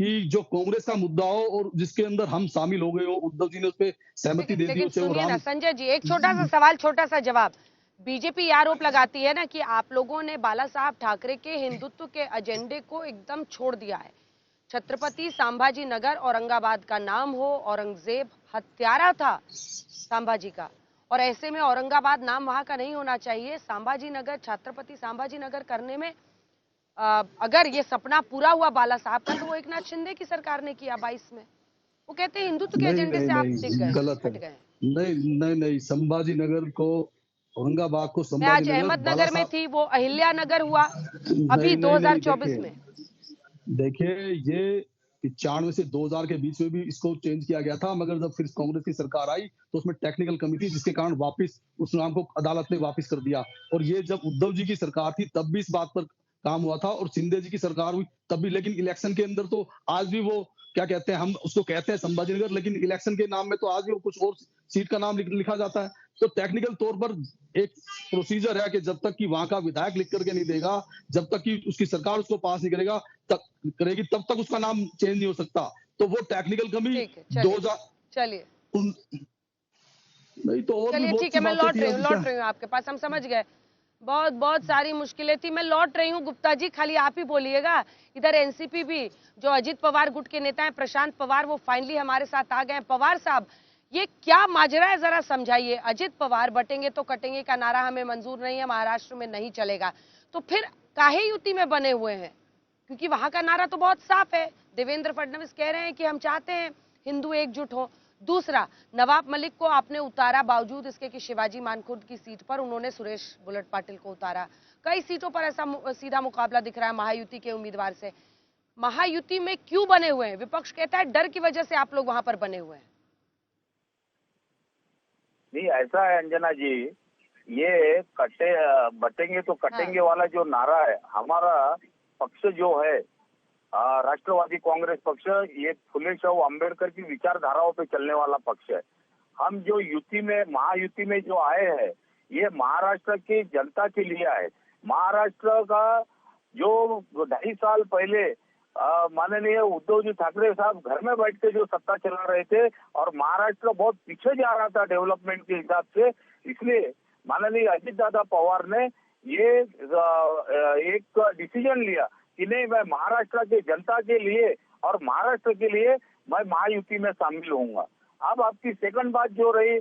कि जो कांग्रेस का मुद्दा हो और जिसके अंदर हम शामिल हो गए हो, उद्धव जी ने उस पर सहमति दे दी, लेकिन उसे वो सुनिए ना राम संजय जी, एक छोटा सा सवाल, छोटा सा जवाब। बीजेपी ये आरोप लगाती है ना कि आप लोगों ने बाला साहब ठाकरे के हिंदुत्व के एजेंडे को एकदम छोड़ दिया है। छत्रपति संभाजी नगर औरंगाबाद का नाम हो, औरंगजेब हत्यारा था संभाजी का, और ऐसे में औरंगाबाद नाम वहां का नहीं होना चाहिए। संभाजी नगर, छत्रपति संभाजी नगर करने में अगर ये सपना पूरा हुआ बाला साहब का, तो वो एक नाथ शिंदे की सरकार ने किया 22 में। वो कहते हैं हिंदुत्व के नहीं एजेंडे नहीं से आप नहीं, टिक गए, गलत है। हट गए। नहीं नहीं नहीं, संभाजी नगर को, औरंगाबाद को मैं संभाजी आज नगर, अहमदनगर में थी, वो अहिल्या नगर हुआ अभी 2024 में। देखिए ये 95 से 2000 के बीच में भी इसको चेंज किया गया था, मगर जब फिर कांग्रेस की सरकार आई तो उसमें टेक्निकल कमी थी, जिसके कारण वापस उस नाम को अदालत ने वापस कर दिया। और ये जब उद्धव जी की सरकार थी तब भी इस बात पर काम हुआ था, और शिंदे जी की सरकार हुई तब भी। लेकिन इलेक्शन के अंदर तो आज भी वो क्या कहते हैं, हम उसको कहते हैं संभाजी नगर, लेकिन इलेक्शन के नाम में तो आज भी वो कुछ और सीट का नाम लिखा जाता है। तो टेक्निकल तौर पर एक प्रोसीजर है कि जब तक कि वहां का विधायक लिख करके नहीं देगा, जब तक कि उसकी सरकार उसको पास नहीं करेगा करेगी, तब तक उसका नाम चेंज नहीं हो सकता। तो वो टेक्निकल कमी 2000 चलिए नहीं तो और भी चलिए बहुत ठीक है, सी मैं बातें लौट थी। रही हूँ आपके पास, हम समझ गए। बहुत बहुत सारी मुश्किलें थी, मैं लौट रही हूँ। गुप्ता जी खाली आप ही बोलिएगा। इधर एनसीपी भी, जो अजित पवार गुट के नेता हैं प्रशांत पवार, वो फाइनली हमारे साथ आ गए। पवार साहब, ये क्या माजरा है, जरा समझाइए। अजित पवार बटेंगे तो कटेंगे का नारा हमें मंजूर नहीं है, महाराष्ट्र में नहीं चलेगा, तो फिर काहे युति में बने हुए हैं? क्योंकि वहां का नारा तो बहुत साफ है। देवेंद्र फडणवीस कह रहे हैं कि हम चाहते हैं हिंदू एकजुट हो। दूसरा, नवाब मलिक को आपने उतारा, बावजूद इसके कि शिवाजी मानखुर्द की सीट पर उन्होंने सुरेश बुलेट पाटिल को उतारा। कई सीटों पर ऐसा सीधा मुकाबला दिख रहा है महायुति के उम्मीदवार से। महायुति में क्यों बने हुए हैं? विपक्ष कहता है डर की वजह से आप लोग वहां पर बने हुए हैं। नहीं, ऐसा है अंजना जी, ये बटेंगे तो कटेंगे वाला जो नारा है, हमारा पक्ष जो है राष्ट्रवादी कांग्रेस पक्ष, ये फुले शाहू अम्बेडकर की विचारधाराओं पे चलने वाला पक्ष है। हम जो युति में, महायुति में जो आए हैं, ये महाराष्ट्र की जनता के लिए आए। महाराष्ट्र का जो 2.5 साल पहले माननीय उद्धव जी ठाकरे साहब घर में बैठ के जो सत्ता चला रहे थे, और महाराष्ट्र बहुत पीछे जा रहा था डेवलपमेंट के हिसाब से, इसलिए माननीय अजित दादा पवार ने ये एक डिसीजन लिया कि नहीं, मैं महाराष्ट्र के जनता के लिए और महाराष्ट्र के लिए मैं महायुति में शामिल होऊंगा। अब आपकी सेकंड बात जो रही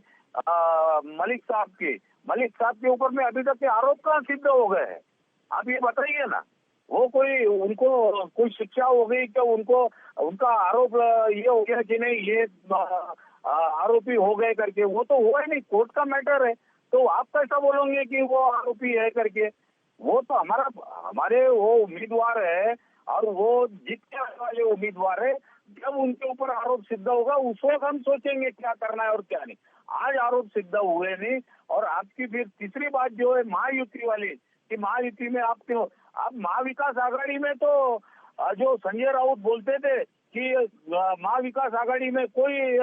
मलिक साहब के ऊपर में अभी तक के आरोप कहाँ सिद्ध हो गए हैं? आप ये बताइए ना, वो उनको कोई शिक्षा हो गई क्या? उनका आरोप ये हो गया कि नहीं, ये आरोपी हो गए करके? वो तो हुआ ही नहीं, कोर्ट का मैटर है। तो आप कैसा बोलोगे कि वो आरोपी है करके? वो तो हमारे वो उम्मीदवार है, और वो जीतने वाले उम्मीदवार है। जब उनके ऊपर आरोप सिद्ध होगा उस वक्त हम सोचेंगे क्या करना है और क्या नहीं। आज आरोप सिद्ध हुए नहीं। और आपकी फिर तीसरी बात जो है महायुति वाली, कि महायुति में आप महाविकास आघाड़ी में तो जो संजय राउत बोलते थे कि महाविकास आघाड़ी में कोई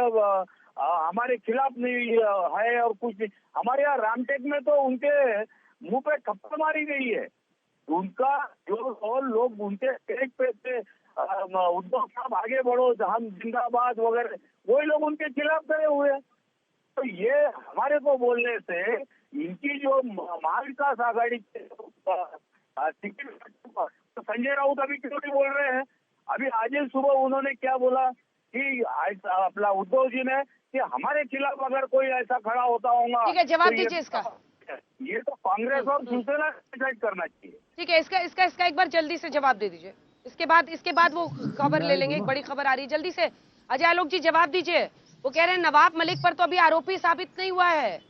हमारे खिलाफ नहीं है और कुछ नहीं। हमारे यहाँ रामटेक में तो उनके मुंह पे थप्पड़ मारी गई है। उनका जो और लोग उनके स्टेज पे थे, उद्धव साहब आगे बढ़ो, हम जिंदाबाद वगैरह, वही लोग उनके खिलाफ खड़े हुए। तो ये हमारे को बोलने से इनकी जो महाविकास आघाड़ी टिकट, तो संजय राउत अभी क्यों नहीं बोल रहे हैं? अभी आज सुबह उन्होंने क्या बोला कि अपना उद्धव जी ने कि हमारे खिलाफ अगर कोई ऐसा खड़ा होता होगा, ठीक है, जवाब दीजिए इसका। ये तो कांग्रेस और शिवसेना डिसाइड करना चाहिए। ठीक है, इसका एक बार जल्दी से जवाब दे दीजिए। इसके बाद वो खबर ले लेंगे। एक बड़ी खबर आ रही है, जल्दी से अजय आलोक जी जवाब दीजिए। वो कह रहे हैं नवाब मलिक पर तो अभी आरोपी साबित नहीं हुआ है,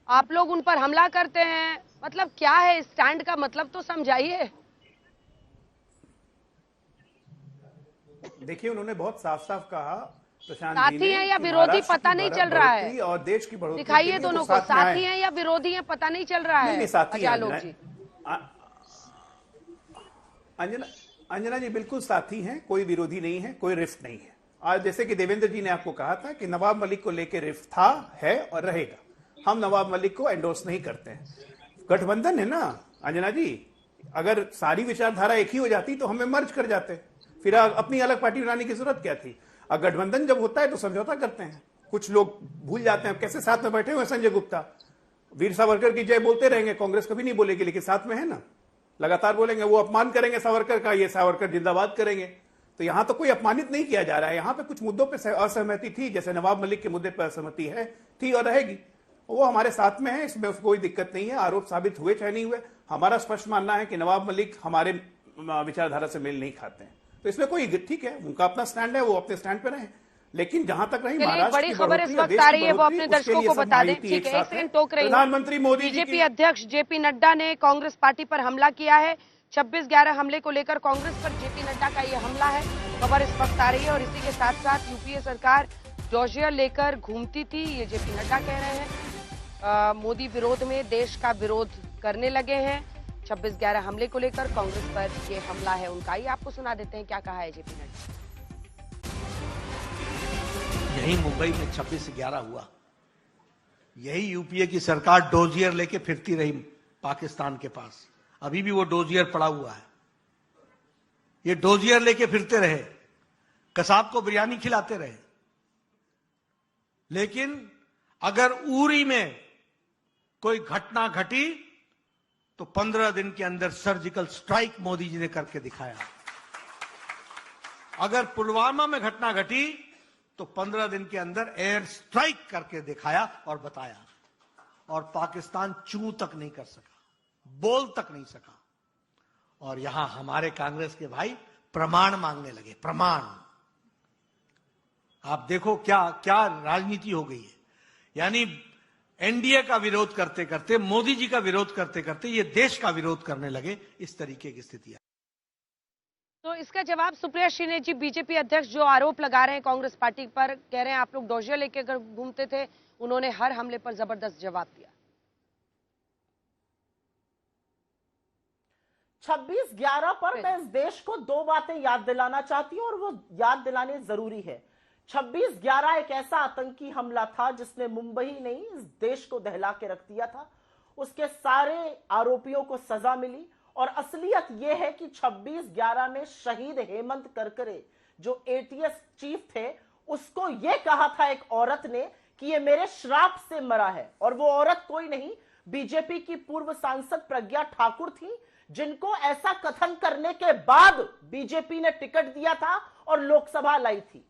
आप लोग उन पर हमला करते हैं। मतलब क्या है स्टैंड का, मतलब तो समझाइए। देखिए, उन्होंने बहुत साफ साफ कहा, साथी हैं या विरोधी पता नहीं चल रहा है, और देश की बढ़ोतरी दिखाइए दोनों को, साथी हैं या विरोधी हैं पता नहीं चल रहा है। साथी आलोक जी, अंजना जी बिल्कुल साथी हैं, कोई विरोधी नहीं है, कोई रिफ्ट नहीं है। आज जैसे कि देवेंद्र जी ने आपको कहा था कि नवाब मलिक को लेकर रिफ्ट था, है और रहेगा। हम नवाब मलिक को एंडोर्स नहीं करते हैं। गठबंधन है ना अंजना जी, अगर सारी विचारधारा एक ही हो जाती तो हमें मर्ज कर जाते। फिर अपनी अलग पार्टी बनाने की जरूरत क्या थी? गठबंधन जब होता है तो समझौता करते हैं। कुछ लोग भूल जाते हैं कैसे साथ में बैठे हुए संजय गुप्ता, वीर सावरकर की जय बोलते रहेंगे, कांग्रेस कभी नहीं बोलेगी, लेकिन साथ में है ना, लगातार बोलेंगे। वो अपमान करेंगे सावरकर का, ये सावरकर जिंदाबाद करेंगे। तो यहां तो कोई अपमानित नहीं किया जा रहा है। यहां पे कुछ मुद्दों पे असहमति थी, जैसे नवाब मलिक के मुद्दे पर असहमति है, थी और रहेगी। वो हमारे साथ में है, इसमें कोई दिक्कत नहीं है। आरोप साबित हुए चाहे नहीं हुए, हमारा स्पष्ट मानना है कि नवाब मलिक हमारे विचारधारा से मेल नहीं खाते हैं। तो इसमें कोई, ठीक है, उनका अपना स्टैंड है, वो अपने स्टैंड पे रहे। लेकिन जहां तक रही महाराष्ट्र बड़ी की खबर इस बढ़ोतरी, वक्त आ रही है, देश वो की अपने बढ़ोतरी, दर्शकों को उसके लिए बता दें। सब ठीक है, एक साथ सेकंड टोक रही हूं। प्रधानमंत्री मोदी जी बीजेपी की अध्यक्ष जेपी नड्डा ने कांग्रेस पार्टी पर हमला किया है। 26/11 हमले को लेकर कांग्रेस पर जेपी नड्डा का ये हमला है, खबर इस वक्त आ रही है। और इसी के साथ साथ यूपीए सरकार डॉजियर लेकर घूमती थी, ये जेपी नड्डा कह रहे हैं। मोदी विरोध में देश का विरोध करने लगे हैं। 26/11 हमले को लेकर कांग्रेस पर ये हमला है उनका। ये आपको सुना देते हैं क्या कहा है जेपी नड्डा। यही मुंबई में 26/11 हुआ, यही यूपीए की सरकार डोजियर लेके फिरती रही पाकिस्तान के पास। अभी भी वो डोजियर पड़ा हुआ है, ये डोजियर लेके फिरते रहे, कसाब को बिरयानी खिलाते रहे। लेकिन अगर उरी में कोई घटना घटी तो 15 दिन के अंदर सर्जिकल स्ट्राइक मोदी जी ने करके दिखाया। अगर पुलवामा में घटना घटी तो 15 दिन के अंदर एयर स्ट्राइक करके दिखाया और बताया। और पाकिस्तान चू तक नहीं कर सका, बोल तक नहीं सका। और यहां हमारे कांग्रेस के भाई प्रमाण मांगने लगे, प्रमाण। आप देखो क्या क्या राजनीति हो गई है। यानी एनडीए का विरोध करते करते, मोदी जी का विरोध करते करते ये देश का विरोध करने लगे। इस तरीके की स्थिति है। तो इसका जवाब सुप्रिया श्रीने जी, बीजेपी अध्यक्ष, जो आरोप लगा रहे हैं कांग्रेस पार्टी पर, कह रहे हैं आप लोग डोजियर लेके घूमते थे, उन्होंने हर हमले पर जबरदस्त जवाब दिया। 26/11 पर मैं इस देश को दो बातें याद दिलाना चाहती हूं और वो याद दिलाने जरूरी है। 26/11 एक ऐसा आतंकी हमला था जिसने मुंबई नहीं इस देश को दहला के रख दिया था। उसके सारे आरोपियों को सजा मिली। और असलियत यह है कि 26/11 में शहीद हेमंत करकरे जो एटीएस चीफ थे, उसको यह कहा था एक औरत ने कि यह मेरे श्राप से मरा है। और वो औरत कोई नहीं, बीजेपी की पूर्व सांसद प्रज्ञा ठाकुर थी, जिनको ऐसा कथन करने के बाद बीजेपी ने टिकट दिया था और लोकसभा लाई थी।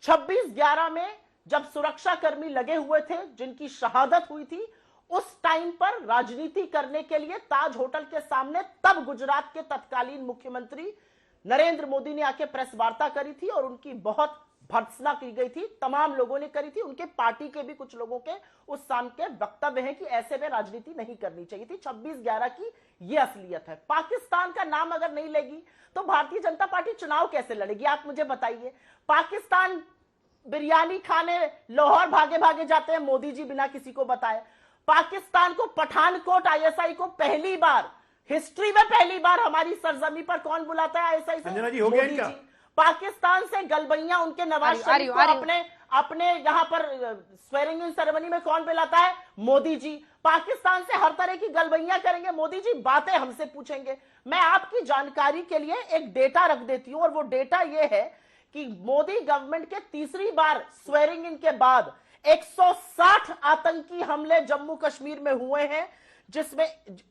26/11 में जब सुरक्षाकर्मी लगे हुए थे, जिनकी शहादत हुई थी, उस टाइम पर राजनीति करने के लिए ताज होटल के सामने तब गुजरात के तत्कालीन मुख्यमंत्री नरेंद्र मोदी ने आके प्रेस वार्ता करी थी और उनकी बहुत भर्त्सना की गई थी। तमाम लोगों ने करी थी, उनके पार्टी के भी कुछ लोगों के उस शाम के वक्तव्य हैं कि ऐसे में राजनीति नहीं करनी चाहिए थी। 26/11 की यह असलियत है। पाकिस्तान का नाम अगर नहीं लेगी तो भारतीय जनता पार्टी चुनाव कैसे लड़ेगी, आप मुझे बताइए। पाकिस्तान बिरयानी खाने लाहौर भागे भागे जाते हैं मोदी जी बिना किसी को बताए। पाकिस्तान को पठानकोट आईएसआई को पहली बार हिस्ट्री में पहली बार हमारी सरजमी पर कौन बुलाता है आईएसआई से? अंजना जी, हो गया मोदी इनका? जी। पाकिस्तान से गलबैया उनके नवाज शरीफ को अपने यहां पर स्वेरिंग इन सेरेमनी में कौन बुलाता है? मोदी जी। पाकिस्तान से हर तरह की गलबैया करेंगे मोदी जी, बातें हमसे पूछेंगे। मैं आपकी जानकारी के लिए एक डेटा रख देती हूं और वो डेटा यह है कि मोदी गवर्नमेंट के तीसरी बार स्वेरिंग इन के बाद 160 आतंकी हमले जम्मू कश्मीर में हुए हैं, जिसमें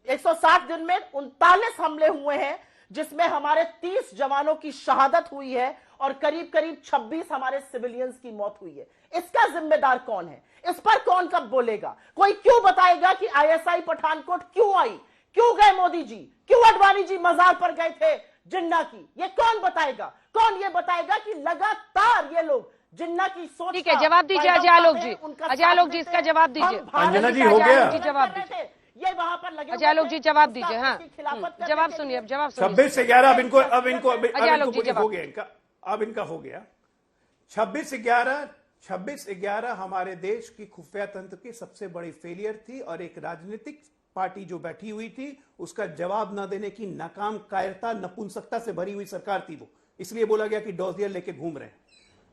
160 दिन में 39 हमले हुए हैं, जिसमें हमारे 30 जवानों की शहादत हुई है और करीब करीब 26 हमारे सिविलियंस की मौत हुई है। इसका जिम्मेदार कौन है? इस पर कौन कब बोलेगा? कोई क्यों बताएगा कि आईएसआई पठानकोट क्यों आई? क्यों गए मोदी जी? क्यों अडवाणी जी मजार पर गए थे जिन्ना की? ये कौन बताएगा? कौन ये बताएगा कि लगातार ये लोग जिन्ना की सोच? ठीक है, जवाब दीजिए अजय आलोक जी। अजय आलोक जी, इसका जवाब दीजिए। अंजना जी, हो गया? जवाब दीजिए। ये वहां पर लगे अजय आलोक जी जवाब दीजिए। हाँ, जवाब सुनिए, जवाब सुनिए। 26/11 अब इनको अजय आलोक जी हो गया इनका, अब इनका हो गया। 26/11 हमारे देश की खुफिया तंत्र की सबसे बड़ी फेलियर थी और एक राजनीतिक पार्टी जो बैठी हुई थी उसका जवाब न देने की नाकाम कायरता, नपुंसकता से भरी हुई सरकार थी वो। इसलिए बोला गया कि डोजियर लेके घूम रहे हैं।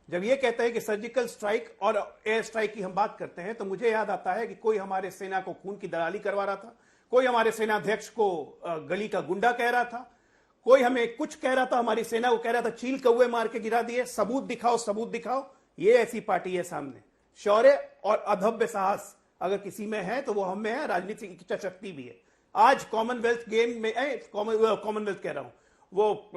जब ये कहते हैं कि सर्जिकल स्ट्राइक और एयर स्ट्राइक की हम बात करते हैं तो मुझे याद आता है कि कोई हमारे सेना को खून की दलाली करवा रहा था, कोई हमारे सेनाध्यक्ष को गली का गुंडा कह रहा था, कोई हमें कुछ कह रहा था, हमारी सेना को कह रहा था चील कौवे मार के गिरा दिए, सबूत दिखाओ सबूत दिखाओ। ये ऐसी पार्टी है सामने। शौर्य और अधभ्य साहस अगर किसी में है तो वो हम में है, राजनीतिक इच्छा शक्ति भी है। आज कॉमनवेल्थ गेम में कॉमनवेल्थ कह रहा हूं, वो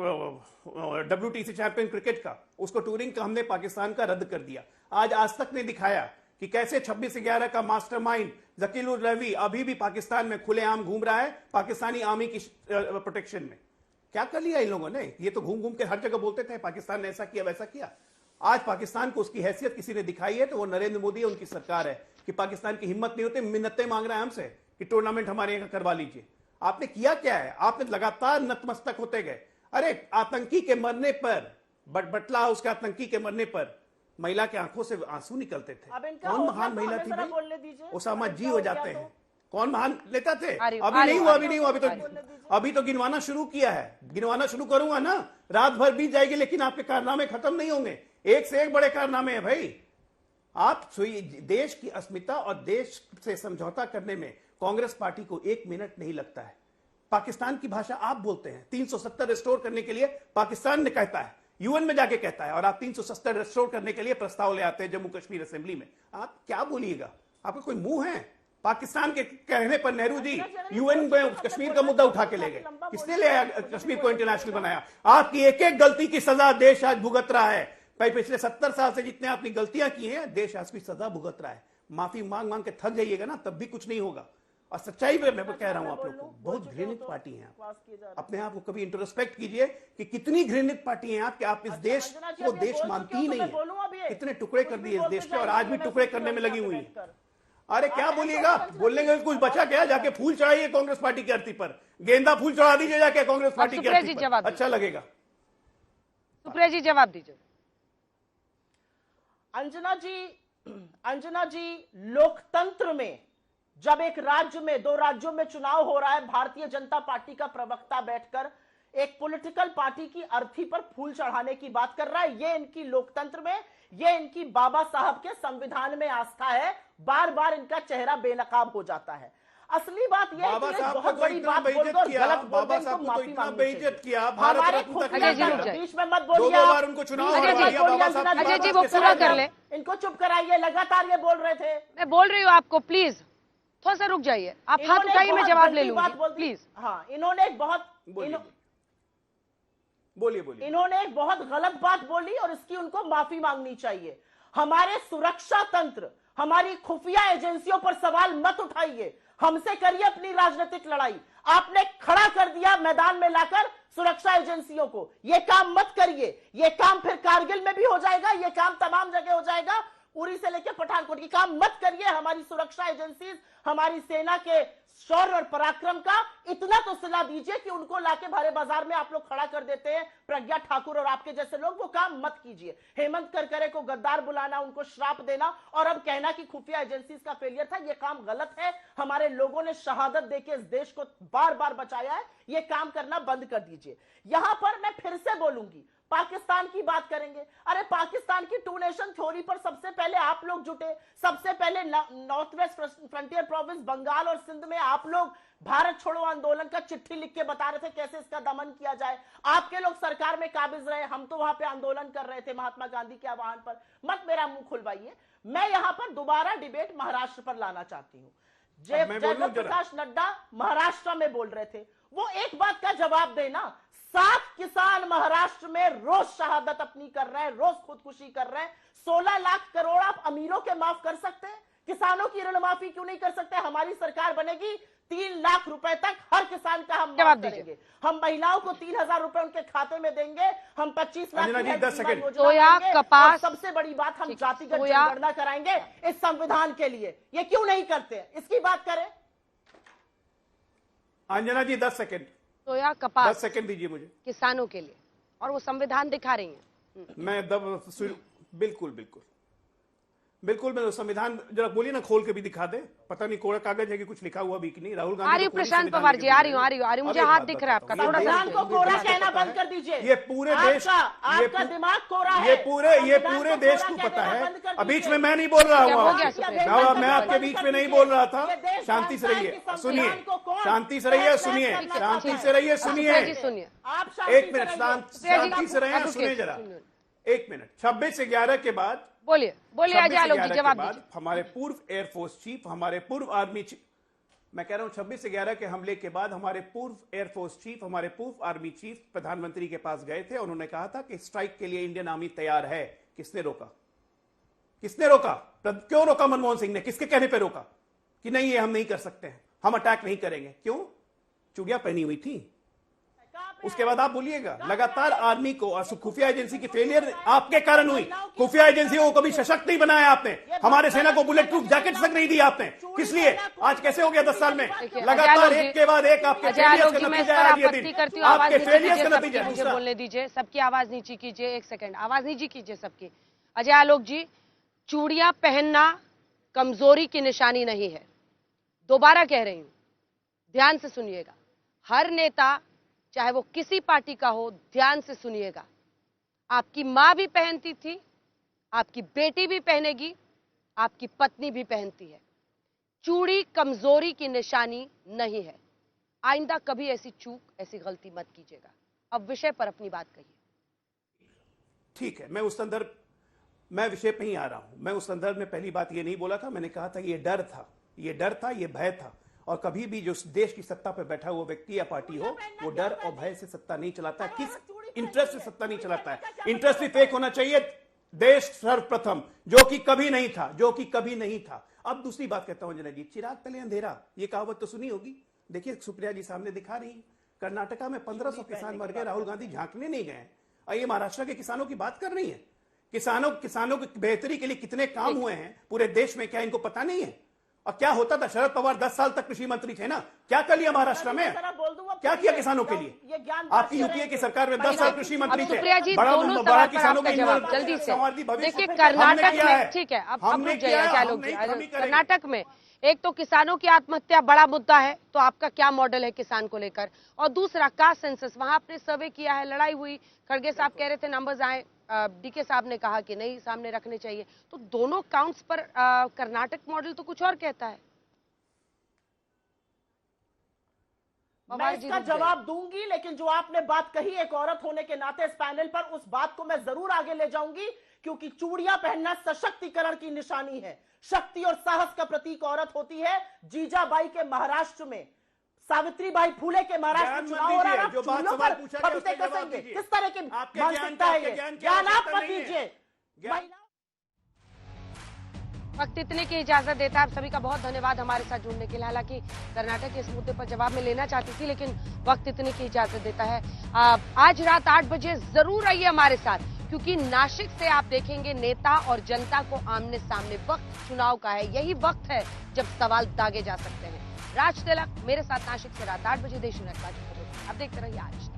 WTC चैंपियन क्रिकेट का, उसको टूरिंग का हमने पाकिस्तान का रद्द कर दिया। आज तक ने दिखाया कि कैसे 26/11 का मास्टरमाइंड जकील उर रवी अभी भी पाकिस्तान में खुलेआम घूम रहा है, पाकिस्तानी आर्मी की प्रोटेक्शन में। क्या कर लिया इन लोगों ने? ये तो घूम घूम के हर जगह बोलते थे पाकिस्तान ने ऐसा किया वैसा किया। आज पाकिस्तान को उसकी हैसियत किसी ने दिखाई है तो वो नरेंद्र मोदी है, उनकी सरकार है कि पाकिस्तान की हिम्मत नहीं होती, मिन्नतें मांग रहा है हमसे कि टूर्नामेंट हमारे यहां करवा लीजिए। आपने किया क्या है? आपने लगातार नतमस्तक होते गए। अरे आतंकी के मरने पर, बटला हाउस के आतंकी के मरने पर महिला के आंखों से आंसू निकलते थे। कौन महान महिला थी भाई? उसामा जी हो जाते हैं। कौन महान नेता थे? अभी नहीं हुआ, अभी तो गिनवाना शुरू किया है। गिनवाना शुरू करूंगा ना, रात भर बीत जाएगी, लेकिन आपके कारनामे खत्म नहीं होंगे। एक से एक बड़े कारनामे हैं भाई। आप देश की अस्मिता और देश से समझौता करने में कांग्रेस पार्टी को 1 मिनट नहीं लगता है। पाकिस्तान की भाषा आप बोलते हैं, 370 रिस्टोर करने के लिए पाकिस्तान ने कहता है, यूएन में जाके कहता है, और आप 370 रिस्टोर करने के लिए प्रस्ताव ले आते हैं जम्मू कश्मीर असेंबली में। आप क्या बोलिएगा? आपका कोई मुंह है? पाकिस्तान के कहने पर नेहरू जी यूएन में कश्मीर का मुद्दा उठा के ले गए। किसने ले आया कश्मीर को इंटरनेशनल बनाया? आपकी एक एक गलती की सजा देश आज भुगत रहा है। भाई पिछले 70 साल से जितने आपने गलतियां की हैं, देश आज की सजा भुगत रहा है। माफी मांग मांग के थक जाइएगा ना, तब भी कुछ नहीं होगा। और सच्चाई में मैं कह रहा हूं आप लोग को, बहुत घृणित पार्टी है आप। अपने आप को कभी इंट्रोस्पेक्ट कीजिए कि कितनी घृणित पार्टी है आप, कि आप इस देश को देश मानती ही नहीं है। कितने टुकड़े कर दिए इस देश के, और आज भी टुकड़े करने में लगी हुई है। अरे क्या बोलिएगा? बोलने का कुछ बचा क्या? जाके फूल चढ़ाइए कांग्रेस पार्टी की अर्थी पर, गेंदा फूल चढ़ा दीजिए जाके कांग्रेस पार्टी की अर्थी पर, अच्छा लगेगा। सुप्रिया जी जवाब दीजिए। अंजना जी, लोकतंत्र में जब एक राज्य में, 2 राज्यों में चुनाव हो रहा है, भारतीय जनता पार्टी का प्रवक्ता बैठकर एक पॉलिटिकल पार्टी की अर्थी पर फूल चढ़ाने की बात कर रहा है। ये इनकी लोकतंत्र में, ये इनकी बाबा साहब के संविधान में आस्था है। बार बार इनका चेहरा बेनकाब हो जाता है। असली बात यह है कि बहुत बड़ी बात बोल दो, गलत बोल दो, इनको माफी मांगनी चाहिए। हमारे बीच में मत बोलिए। अजय जी वो पूरा कर ले, इनको चुप कराइए। लगातार ये बोल रहे थे। मैं बोल रही हूँ आपको, प्लीज थोड़ा सा रुक जाइए। आप हाथ उठाइए, मैं जवाब ले लूंगी प्लीज। हाँ, इन्होंने एक बहुत बोलिए। इन्होंने एक बहुत गलत बात बोली और इसकी उनको माफी मांगनी चाहिए। हमारे सुरक्षा तंत्र, हमारी खुफिया एजेंसियों पर सवाल मत उठाइए, हमसे करिए अपनी राजनीतिक लड़ाई। आपने खड़ा कर दिया मैदान में लाकर सुरक्षा एजेंसियों को। यह काम मत करिए। यह काम फिर कारगिल में भी हो जाएगा, यह काम तमाम जगह हो जाएगा, उरी से लेकर पठानकोट की काम मत करिए। हमारी सुरक्षा एजेंसी, हमारी सेना के शौर्य और पराक्रम का इतना तो सिला दीजिए कि उनको लाके भारे बाजार में आप लोग खड़ा कर देते हैं प्रज्ञा ठाकुर और आपके जैसे लोग। वो काम मत कीजिए। हेमंत करकरे को गद्दार बुलाना, उनको श्राप देना और अब कहना कि खुफिया एजेंसीज का फेलियर था, ये काम गलत है। हमारे लोगों ने शहादत देके इस देश को बार बार बचाया है। ये काम करना बंद कर दीजिए। यहां पर मैं फिर से बोलूंगी, पाकिस्तान की बात करेंगे। अरे पाकिस्तान की 2 नेशन थ्योरी पर सबसे पहले आप लोग जुटे। सबसे पहले North West Frontier Province Bengal और सिंध में आप लोग भारत छोड़ो आंदोलन का चिट्ठी लिख के बता रहे थे कैसे इसका दमन किया जाए। आपके लोग सरकार में काबिज रहे, हम तो वहां पे आंदोलन कर रहे थे महात्मा गांधी के आह्वान पर। मत मेरा मुंह खुलवाइए। मैं यहां पर दोबारा डिबेट महाराष्ट्र पर लाना चाहती हूं। जयप्रकाश प्रकाश नड्डा महाराष्ट्र में बोल रहे थे, वो एक बात का जवाब देना। 7 किसान महाराष्ट्र में रोज शहादत अपनी कर रहे हैं, रोज खुदकुशी कर रहे हैं। 16 लाख करोड़ आप अमीरों के माफ कर सकते हैं, किसानों की ऋण माफी क्यों नहीं कर सकते? हमारी सरकार बनेगी 3 लाख रुपए तक हर किसान का हम माफ करेंगे। हम महिलाओं को 3000 रुपए उनके खाते में देंगे। हम 25 लाख कपास, सबसे बड़ी बात, हम जातिगत जनगणना कराएंगे इस संविधान के लिए। ये क्यों नहीं करते? इसकी बात करें। अंजना जी 10 सेकंड। सोया कपास 10 सेकंड दीजिए मुझे किसानों के लिए, और वो संविधान दिखा रही हैं। बिल्कुल मैं संविधान जरा बोलिए ना, खोल के भी दिखा दे। पता नहीं कोरा कागज है कि कुछ लिखा हुआ भी कि नहीं। राहुल गांधी आ रही हूँ, प्रशांत पवार जी आ रही हूँ, मुझे हाथ दिख रहा है आपका। थोड़ा सा को कोरा कहना बंद कर दीजिए। ये पूरे देश, आपका दिमाग कोरा है। ये पूरे देश को पता है। बीच में मैं नहीं बोल रहा हूँ, मैं आपके बीच में नहीं बोल रहा था। शांति से रहिए, सुनिए, शांति से रहिए, सुनिए, शांति से रहिए, सुनिए, सुनिए, आप एक मिनट शांति से रहिए, सुनिए जरा, एक मिनट। 26/11 के बाद बोलिए अजय आलोक जी, जवाब दीजिए। हमारे पूर्व एयरफोर्स चीफ, हमारे पूर्व आर्मी चीफ, मैं कह रहा हूं 26/11 के हमले के बाद हमारे पूर्व एयरफोर्स चीफ, हमारे पूर्व आर्मी चीफ प्रधानमंत्री के पास गए थे। उन्होंने कहा था कि स्ट्राइक के लिए इंडियन आर्मी तैयार है। किसने रोका? किसने रोका? क्यों रोका मनमोहन सिंह ने? किसके कहने पे रोका कि नहीं ये हम नहीं कर सकते हैं, हम अटैक नहीं करेंगे? क्यों? चूड़ियां पहनी हुई थी। उसके बाद आप बोलिएगा लगातार आर्मी को और खुफिया एजेंसी की फेलियर आपके कारण हुई। खुफिया एजेंसियों को कभी सशक्त नहीं बनाया आपने, हमारे सेना को बुलेट प्रूफ जैकेट तक नहीं दी आपने। किस लिए? आज कैसे हो गया 10 साल में? लगातार एक के बाद एक आपके फेलियर का नतीजा है ये दिन, आपके फेलियर का नतीजा। मुझे बोलने दीजिए, सबकी आवाज नीची कीजिए, एक सेकंड आवाज नीची कीजिए सबकी। अजय आलोक जी, चूड़ियां पहनना कमजोरी की निशानी नहीं है। दोबारा कह रही हूं, ध्यान से सुनिएगा। हर नेता चाहे वो किसी पार्टी का हो, ध्यान से सुनिएगा। आपकी मां भी पहनती थी, आपकी बेटी भी पहनेगी, आपकी पत्नी भी पहनती है। चूड़ी कमजोरी की निशानी नहीं है। आइंदा कभी ऐसी चूक, ऐसी गलती मत कीजिएगा। अब विषय पर अपनी बात कहिए। ठीक है, मैं विषय पे ही आ रहा हूं। मैं उस संदर्भ में पहली बात ये नहीं बोला था, मैंने कहा था ये डर था, ये भय था। और कभी भी जो देश की सत्ता पर बैठा हुआ व्यक्ति या पार्टी हो, वो डर और भय से सत्ता नहीं चलाता है, किस इंटरेस्ट से सत्ता नहीं चलाता है। इंटरेस्ट भी फेक होना चाहिए। देश सर्वप्रथम, जो कि कभी नहीं था। अब दूसरी बात कहता हूं अंजना जी, चिराग तले अंधेरा, ये कहावत तो सुनी होगी। देखिए सुप्रिया जी सामने दिखा रही, कर्नाटका में 1500 किसान मर गए, राहुल गांधी झांकने नहीं गए। और ये महाराष्ट्र के किसानों की बात कर रही है। किसानों की बेहतरी के लिए कितने काम हुए हैं पूरे देश में, क्या इनको पता नहीं है? और क्या होता था? शरद पवार 10 साल तक कृषि मंत्री थे ना, क्या कर लिया महाराष्ट्र में? क्या किया किसानों के लिए? आपकी यूपीए की सरकार में 10 साल कृषि मंत्री थे। बड़ा किसानों के जवाब जल्दी से देखिए। कर्नाटक में, ठीक है, अब रुक जाइए। कर्नाटक में एक तो किसानों की आत्महत्या बड़ा मुद्दा है, तो आपका क्या मॉडल है किसान को लेकर? और दूसरा कास्ट सेंसस, वहां आपने सर्वे किया है, लड़ाई हुई, खड़गे साहब कह रहे थे नंबर्स आए, डीके साहब ने कहा कि नहीं सामने रखने चाहिए। तो दोनों काउंट्स पर कर्नाटक मॉडल तो कुछ और कहता है। मैं इसका जवाब दूंगी, लेकिन जो आपने बात कही एक औरत होने के नाते इस पैनल पर, उस बात को मैं जरूर आगे ले जाऊंगी, क्योंकि चूड़ियां पहनना सशक्तिकरण की निशानी है। शक्ति और साहस का प्रतीक औरत होती है। जीजाबाई के महाराष्ट्र में, सावित्रीबाई फूले के महाराष्ट्र में चुनाव हो रहा है, चूड़ियों पर फटते कसेंगे, किस तरह की मानसिकता है ये? ज्ञान आप मत दीजिए। वक्त इतने की इजाजत देता है। आप सभी का बहुत धन्यवाद हमारे साथ जुड़ने के लिए। हालांकि कर्नाटक के इस मुद्दे पर जवाब में लेना चाहती थी, लेकिन वक्त इतने की इजाजत देता है। आज रात 8 बजे जरूर आइए हमारे साथ, क्योंकि नासिक से आप देखेंगे नेता और जनता को आमने सामने। वक्त चुनाव का है, यही वक्त है जब सवाल दागे जा सकते हैं। राज तिलक मेरे साथ नासिक से रात 8 बजे देश नेट। आप देखते रहिए आज।